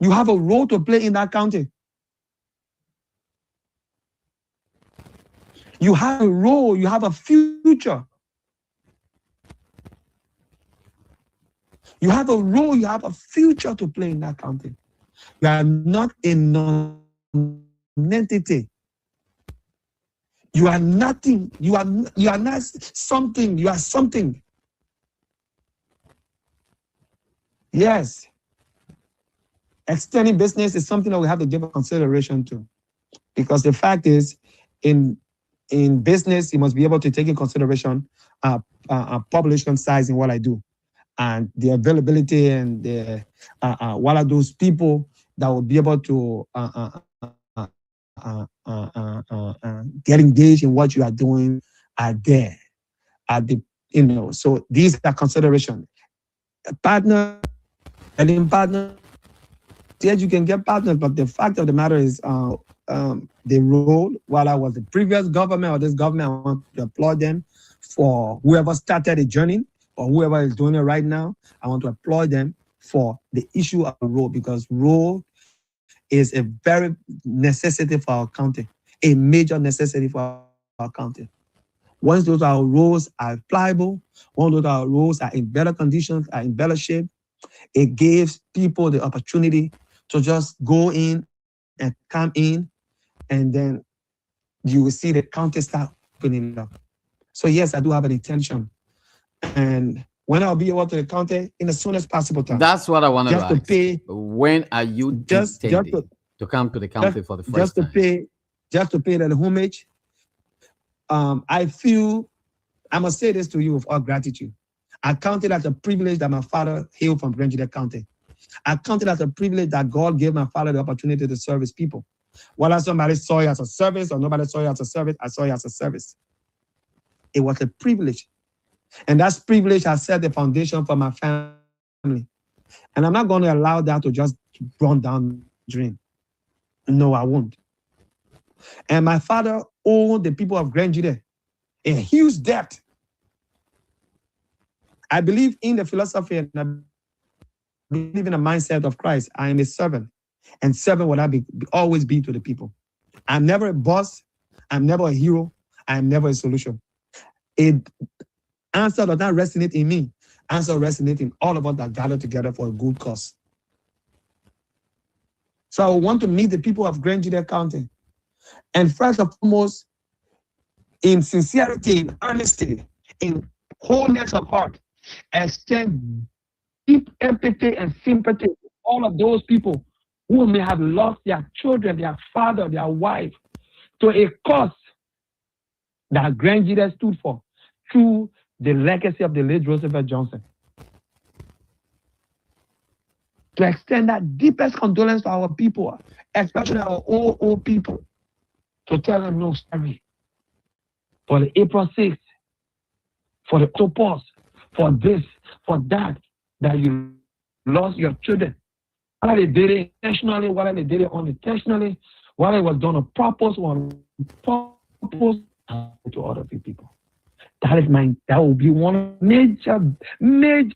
You have a role to play in that county. You have a role, you have a future. You have a role, you have a future to play in that county. You are not a non-entity. You are nothing. You are not something. You are something. Yes. Extending business is something that we have to give consideration to. Because the fact is, in business, you must be able to take in consideration population size in what I do, and the availability and the what are those people that will be able to get engaged in what you are doing are there. So these are consideration. A partner, getting partner. Yes, you can get partners, but the fact of the matter is, the role, while I was the previous government or this government, I want to applaud them for whoever started the journey or whoever is doing it right now. I want to applaud them for the issue of role, because role is a very necessity for our county, a major necessity for our county. Once those our roads are pliable, once those our roads are in better conditions, are in better shape, it gives people the opportunity to just go in and come in, and then you will see the county start opening up. So yes, I do have an intention And when I'll be able to the county in the soonest possible time, That's what I wanted to just to ask. pay, When are you just intending to come to the just country for the just first to time? pay, just to pay that homage. I feel I must say this to you with all gratitude. I count it as a privilege that my father hailed from Grangeda County. I count it as a privilege that God gave my father the opportunity to serve his people. Whether somebody saw it as a service or nobody saw it as a service, I saw it as a service. It was a privilege. And that privilege has set the foundation for my family. And I'm not going to allow that to just run down the drain. No, I won't. And my father owed the people of Grangeda a huge debt. I believe in the philosophy and I believe in the mindset of Christ. I am a servant, and servant will I always be to the people. I'm never a boss. I'm never a hero. I am never a solution. A answer does not resonate in me. Answer resonates in all of us that gather together for a good cause. So I want to meet the people of Grangeda County, and first and foremost, in sincerity, in honesty, in wholeness of heart, extend deep empathy and sympathy to all of those people who may have lost their children, their father, their wife, to a cause that Grangeda stood for through the legacy of the late Roosevelt Johnson. To extend that deepest condolence to our people, especially our old people, to tell them no sorry for the April 6th, for the autopause, for this, for that you lost your children. Whether they did it intentionally, whether they did it unintentionally, whether it was done on purpose or on purpose to other people. That will be one major Grangeda.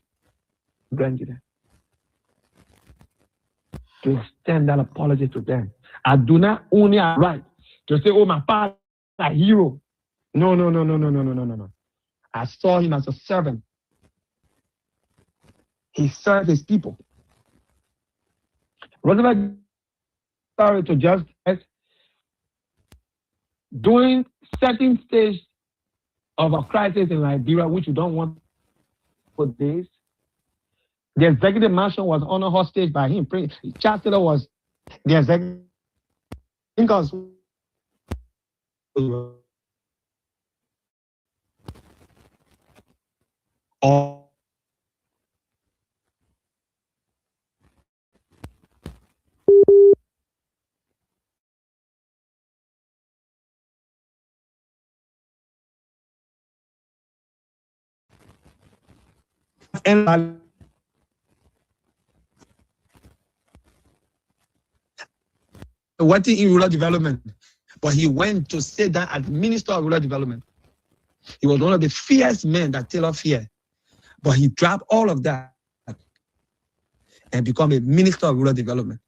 To extend that apology to them. I do not only have right to say, oh, my father is a hero. No. I saw him as a servant. He served his people. Roosevelt, sorry to just during certain stage of a crisis in Liberia, which you don't want for days, the executive mansion was on a hostage by him. Chancellor was the executive. Or and working in rural development, but he went to sit down as Minister of Rural Development. He was one of the fierce men that Taylor feared, but he dropped all of that and become a Minister of Rural Development.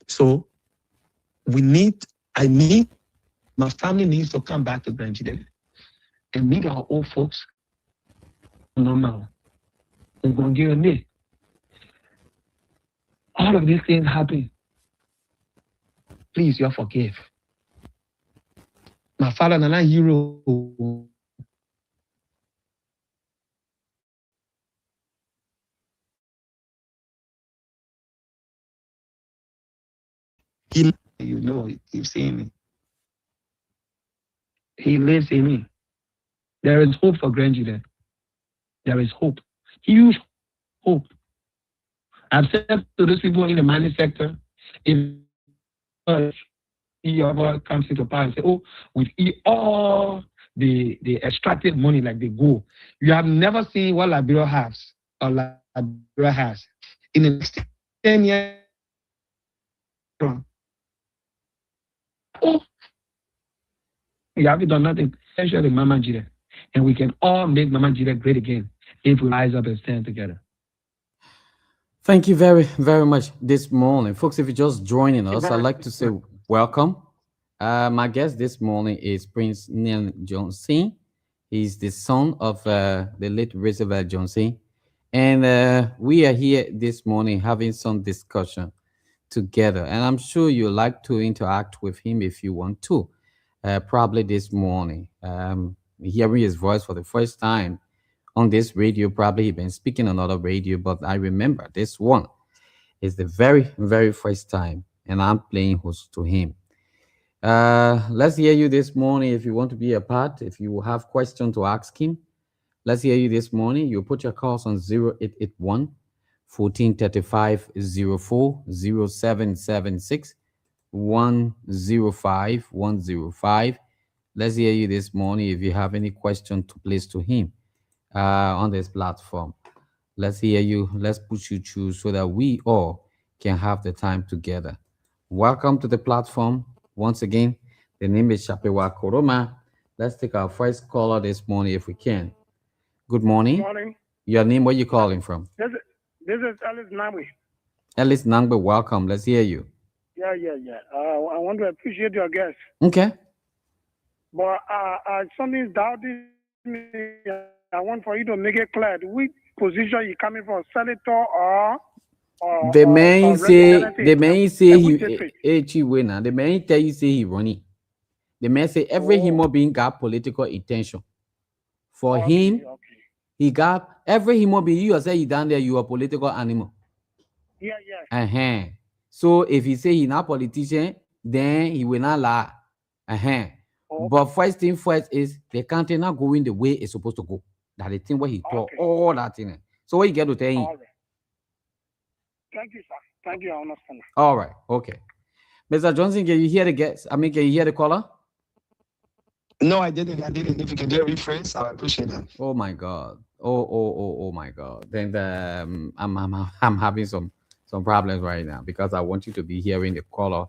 So my family needs to come back to Grangeda and meet our old folks. Normal. All of these things happen. Please, you forgive. My father and I hero. You've seen me. He lives in me. There is hope for Grangeda. There is hope. Huge hope. I've said to those people in the mining sector, if he ever comes into power and say, oh, with all the extracted money like they go, you have never seen what Liberia has or Liberia has. In the next 10 years, oh, you haven't done nothing. Essentially, Mama Jire. And we can all make Mama Jire great again if we rise up and stand together. Thank you very, very much this morning. Folks, if you're just joining us, I'd like to say welcome. My guest this morning is Prince Neil Johnson. He's the son of the late Roosevelt Johnson. And we are here this morning having some discussion together. And I'm sure you like to interact with him if you want to, probably this morning. hearing his voice for the first time on this radio. Probably he been speaking on other radio, but I remember this one is the very, very first time, and I'm playing host to him. Let's hear you this morning. If you want to be a part, if you have question to ask him, let's hear you this morning. You put your calls on 0881 1435 04 0776 105 105. Let's hear you this morning if you have any question to place to him on this platform. Let's hear you. Let's put you through so that we all can have the time together. Welcome to the platform. Once again, the name is Shapewa Koroma. Let's take our first caller this morning if we can. Good morning. Good morning. Your name, where you calling from? This is Alice Nangwe. Alice Nangbe, welcome. Let's hear you. Yeah. I want to appreciate your guest. Okay. But something's doubting me. I want for you to make it clear. Which position you coming from, senator or the man say he winner. The man tell you say he running. The man say every human being got political intention. For him, he got every human being. You say he down there, you a political animal. Yeah. So if he say he not politician, then he will not lie. But first thing first is the country not going the way it's supposed to go. That the thing where he taught all that thing. So what you get to tell him? Right. Thank you, sir. Thank you. I understand. All right. Okay. Mr. Johnson, can you hear the guest? I mean, can you hear the caller? No, I didn't. If you can do a rephrase, I appreciate that. Oh my God. Oh my God. Then I'm having some problems right now because I want you to be hearing the caller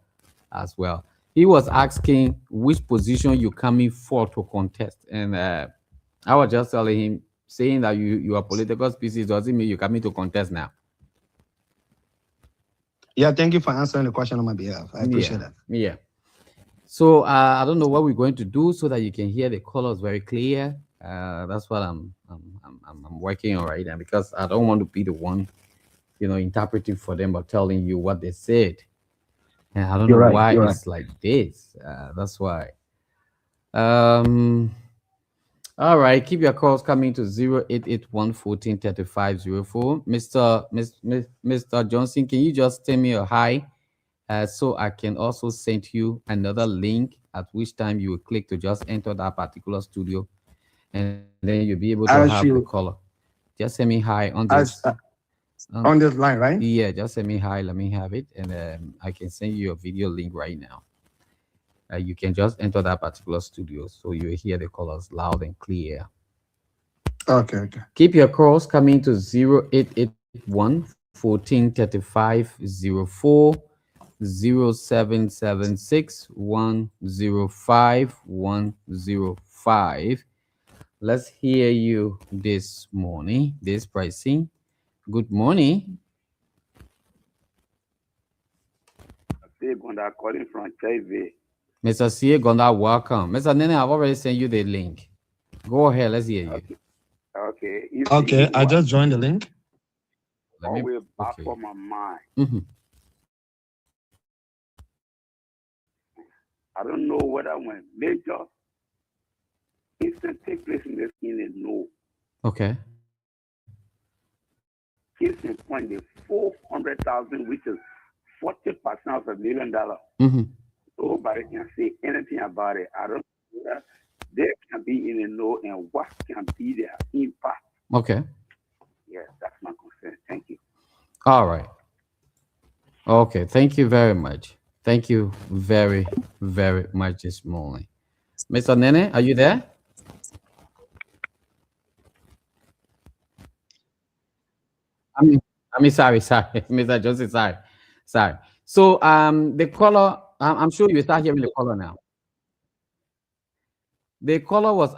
as well. He was asking which position you coming for to contest, and I was just telling him, saying that you are political species doesn't mean you're coming to contest now. Yeah, thank you for answering the question on my behalf. I appreciate that. Yeah. So I don't know what we're going to do so that you can hear the colors very clear. That's what I'm working on right now because I don't want to be the one, interpreting for them or telling you what they said. And I don't know why it's like this. That's why. All right, keep your calls coming to 0881 1435 04. Mr. Johnson, can you just tell me a hi so I can also send you another link at which time you will click to just enter that particular studio and then you'll be able to have the caller. Just send me hi on this. On this line, right? Yeah, just send me hi. Let me have it. And I can send you a video link right now. You can just enter that particular studio so you hear the colors loud and clear. Okay. Keep your calls coming to 0881 1435 04 0776 105 105. Let's hear you this morning. This pricing. Good morning. Gonda calling from TV. Mr. C. Gonda, welcome. Mr. Nene, I've already sent you the link. Go ahead, let's hear you. Okay. I just joined the link. Always back for my mind. I don't know whether when major incident take place in the no. Okay. Case in point, the 400,000, which is 40% of $1 million. Nobody can say anything about it. I don't know whether there can be in the know and what can be their impact. Okay. Yes, that's my concern. Thank you. All right. Okay. Thank you very much. Thank you very, very much this morning. Mr. Nene, are you there? I mean, sorry, Mr. Joseph, sorry. So, the caller, I'm sure you start hearing the caller now. The caller was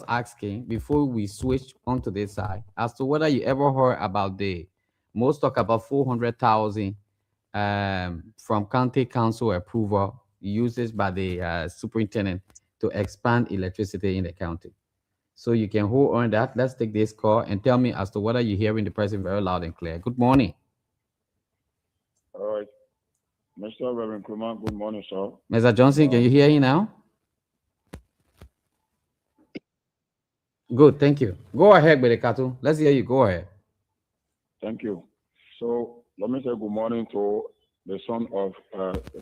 asking before we switch onto this side as to whether you ever heard about the most talk about 400,000 from county council approval uses by the superintendent to expand electricity in the county. So you can hold on that. Let's take this call and tell me as to whether you're hearing the person very loud and clear. Good morning. All right. Mr. Reverend Kuma, good morning, sir. Mr. Johnson, can you hear him now? Good, thank you. Go ahead, Belekatu. Let's hear you. Go ahead. Thank you. So let me say good morning to the son of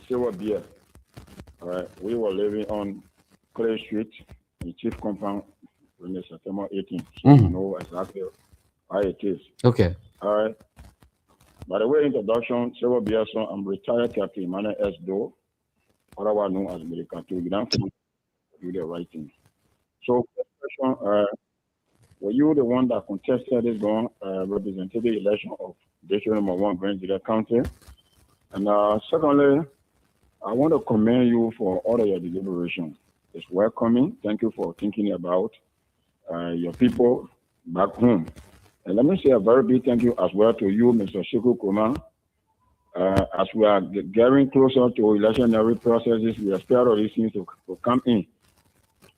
Silver Beer. All right, we were living on Clay Street in Chief Compound on September 18th. So you know exactly how it is. Okay. All right. By the way, introduction, Silver Beer son, I'm retired Captain Emmanuel S. Doe, otherwise known as Belekatu. You don't do the right thing. So, first question, were you the one that contested this representative election of District Number 1, Grand Judea County? And secondly, I want to commend you for all of your deliberation. It's welcoming. Thank you for thinking about your people back home. And let me say a very big thank you as well to you, Mr. Shiku Kuma. As we are getting closer to electionary processes, we expect all these things to come in,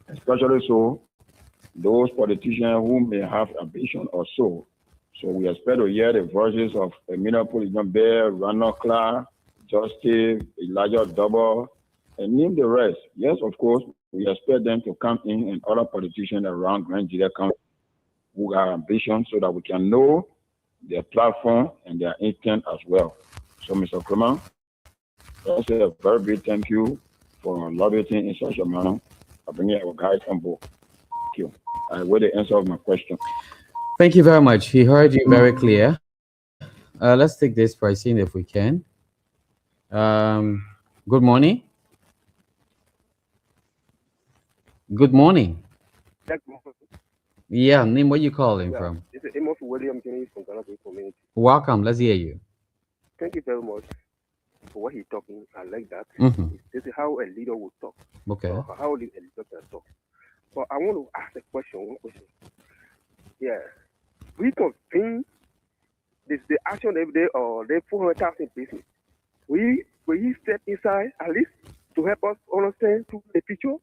especially so those politicians who may have ambition or so. So we expect to hear the voices of Emilio Poligon Bear, Ronald Clark, Justice, Elijah Double, and name the rest. Yes, of course, we expect them to come in and other politicians around Grand Judea County who have ambition so that we can know their platform and their intent as well. So, Mr. Clement, let's say a very big thank you for lobbying in such a manner for bringing our guys on board. Thank you. I will the answer of my question. Thank you very much. He heard you very clear. Let's take this pricing if we can. Good morning. Good morning. Yeah, name where you calling from? This is Amos William Jennings from Ghana Community. Welcome. Let's hear you. Thank you very much for what he's talking. I like that. Mm-hmm. This is how a leader would talk. Okay. How a leader can talk. But I want to ask one question. Yeah. We convene this the action every day or the 400,000 business. We step inside at least to help us understand to the picture?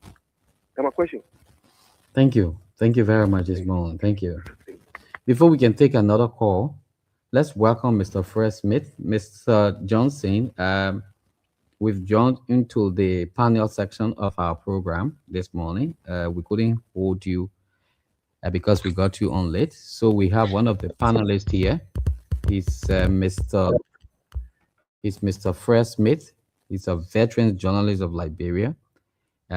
That's my question. Thank you. Thank you very much, Ismail. Thank you. Before we can take another call, let's welcome Mr. Fred Smith. Mr. Johnson, we've joined into the panel section of our program this morning. We couldn't hold you because we got you on late. So we have one of the panelists here. He's Mr. Fred Smith. He's a veteran journalist of Liberia.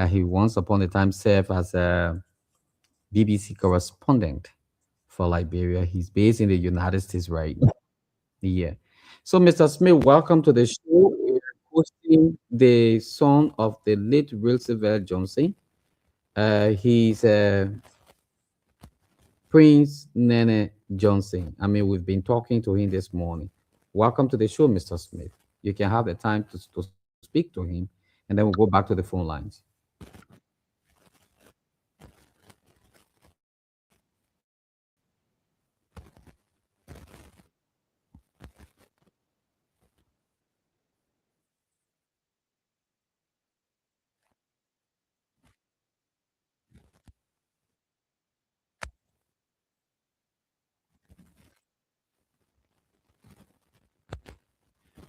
He once upon a time served as a BBC correspondent for Liberia. He's based in the United States right now. Yeah. So, Mr. Smith, welcome to the show. We're hosting the son of the late Roosevelt Johnson. He's Prince Nene Johnson. I mean, we've been talking to him this morning. Welcome to the show, Mr. Smith. You can have the time to speak to him, and then we'll go back to the phone lines.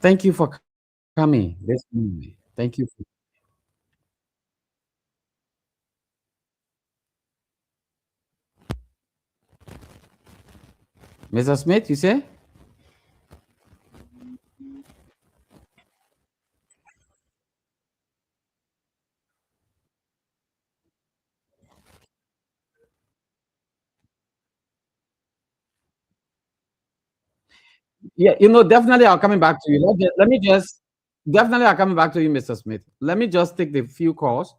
Thank you for coming this morning. Thank you. Mr. Smith, you say? Yeah, definitely I'll coming back to you. Definitely I'll coming back to you, Mr. Smith. Let me just take the few calls,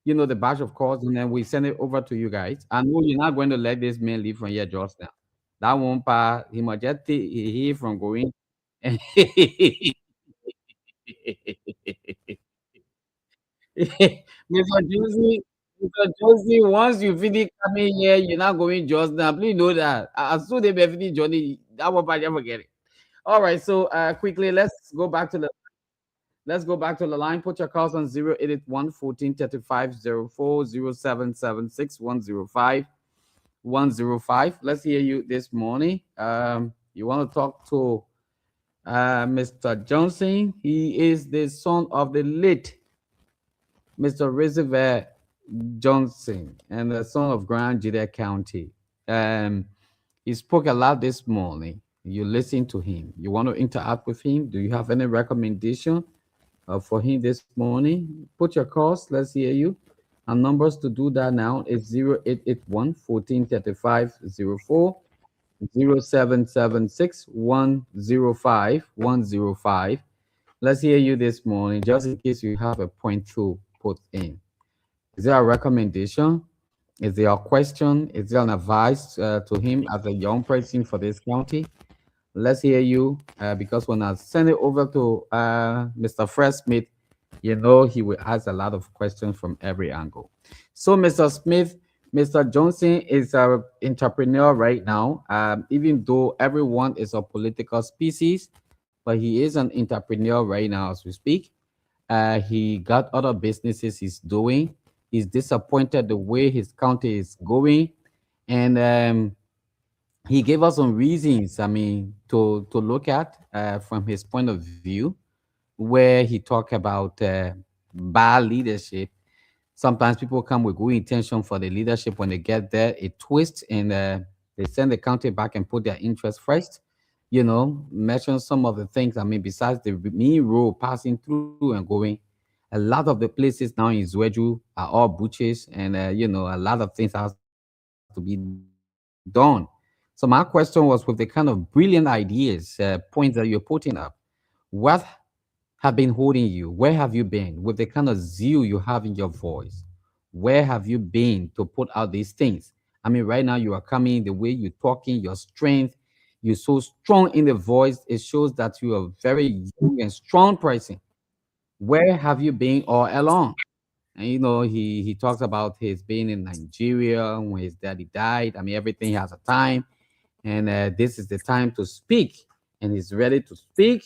the batch of calls, and then we send it over to you guys. I know you're not going to let this man leave from here just now. That won't pass. He might just hear from going. Mr. Josie, once you finish coming here, you're not going just now. Please know that. As soon as they finish Johnny, that won't pass, never get it. All right, so quickly, let's go back to the line. Put your calls on 0881 14 35 04 0776 105 105. Let's hear you this morning. You want to talk to Mr. Johnson? He is the son of the late Mr. Roosevelt Johnson, and the son of Grand Judea County. Um, he spoke a lot this morning. You listen to him. You want to interact with him? Do you have any recommendation for him this morning? Put your calls. Let's hear you. Our numbers to do that now is 0881 0776 105 105. Let's hear you this morning, just in case you have a point to put in. Is there a recommendation? Is there a question? Is there an advice to him as a young person for this county? Let's hear you, because when I send it over to Mr. Fred Smith, you know he will ask a lot of questions from every angle. So, Mr. Smith, Mr. Johnson is an entrepreneur right now, even though everyone is a political species, but he is an entrepreneur right now as we speak. He got other businesses he's doing. He's disappointed the way his county is going, and he gave us some reasons. I mean, to look at from his point of view, where he talked about bad leadership. Sometimes people come with good intention for the leadership. When they get there, it twists, and they send the county back and put their interest first. You know, mention some of the things. I mean, besides the main road passing through and going, a lot of the places now in Zweju are all butchers, and you know, a lot of things has to be done. So my question was, with the kind of brilliant ideas, points that you're putting up, what have been holding you? Where have you been? With the kind of zeal you have in your voice, where have you been to put out these things? I mean, right now you are coming, the way you're talking, your strength, you're so strong in the voice. It shows that you are very young and strong person. Where have you been all along? And you know, he talks about his being in Nigeria when his daddy died. I mean, everything has a time, and this is the time to speak. And he's ready to speak.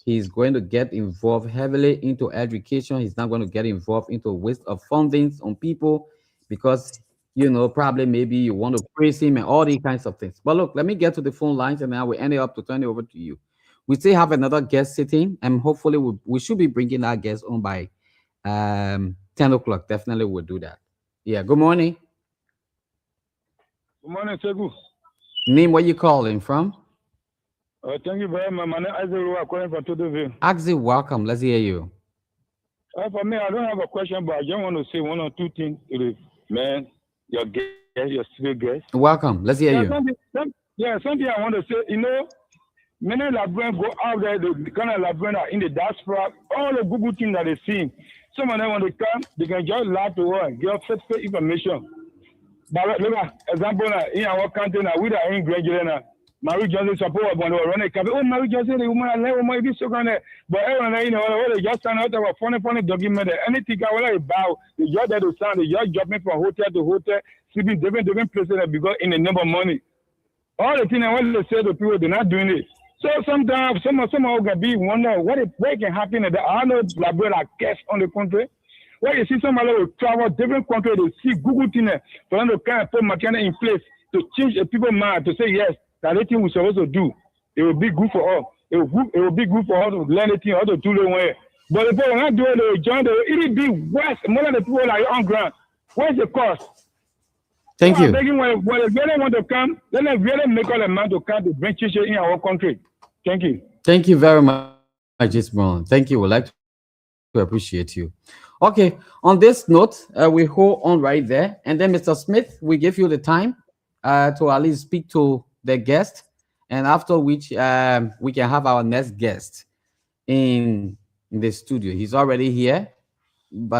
He's going to get involved heavily into education. He's not going to get involved into waste of fundings on people because, you know, probably maybe you want to praise him and all these kinds of things. But look, let me get to the phone lines, and now we end it up to turn it over to you. We still have another guest sitting, and hopefully we should be bringing our guest on by 10 o'clock. Definitely we'll do that. Yeah, good morning. Good morning, Segu. Name, where you calling from? Thank you very much. My name is Isaac calling from Todoville. Axel, welcome. Let's hear you. For me, I don't have a question, but I just want to say one or two things to the man, your guest, your civil guest. Welcome. Let's hear you. Something I want to say, you know, many Labrans go out there, the kind of Labrans are in the diaspora, all the Google things that they see. Some of them, when they come, they can just lie to her and give fake information. But look at example, in our country, we are in graduate. Marie Johnson support when they were running campaign. Oh, Marie Johnson, the woman, I woman, be so kind of. But everyone, you know, they just stand out of a funny document. Anything I want to bow, the judge that will stand, the judge jumping from hotel to hotel, sleeping different places because in the number of money. All the things I want to say to people, they're not doing it. So sometimes some can be wonder what can happen. I know Labrador are guests on the country. When you see somebody will travel different countries, they see Google thing for them to kind of put mechanic in place to change the people's mind to say yes. That thing we're supposed to do, it will be good for us. It will be good for us to learn the thing, how to do the way. But if they will not do it, they will join. It will be worse. More than the people that are on ground. Where's the cost? Thank you. When they really want to come, then they really make all the man to come to bring change in our country. Thank you. Thank you very much, Ismail. Thank you. We'd like to appreciate you. Okay. On this note, we hold on right there, and then Mr. Smith, we give you the time to at least speak to the guest, and after which we can have our next guest in the studio. He's already here, but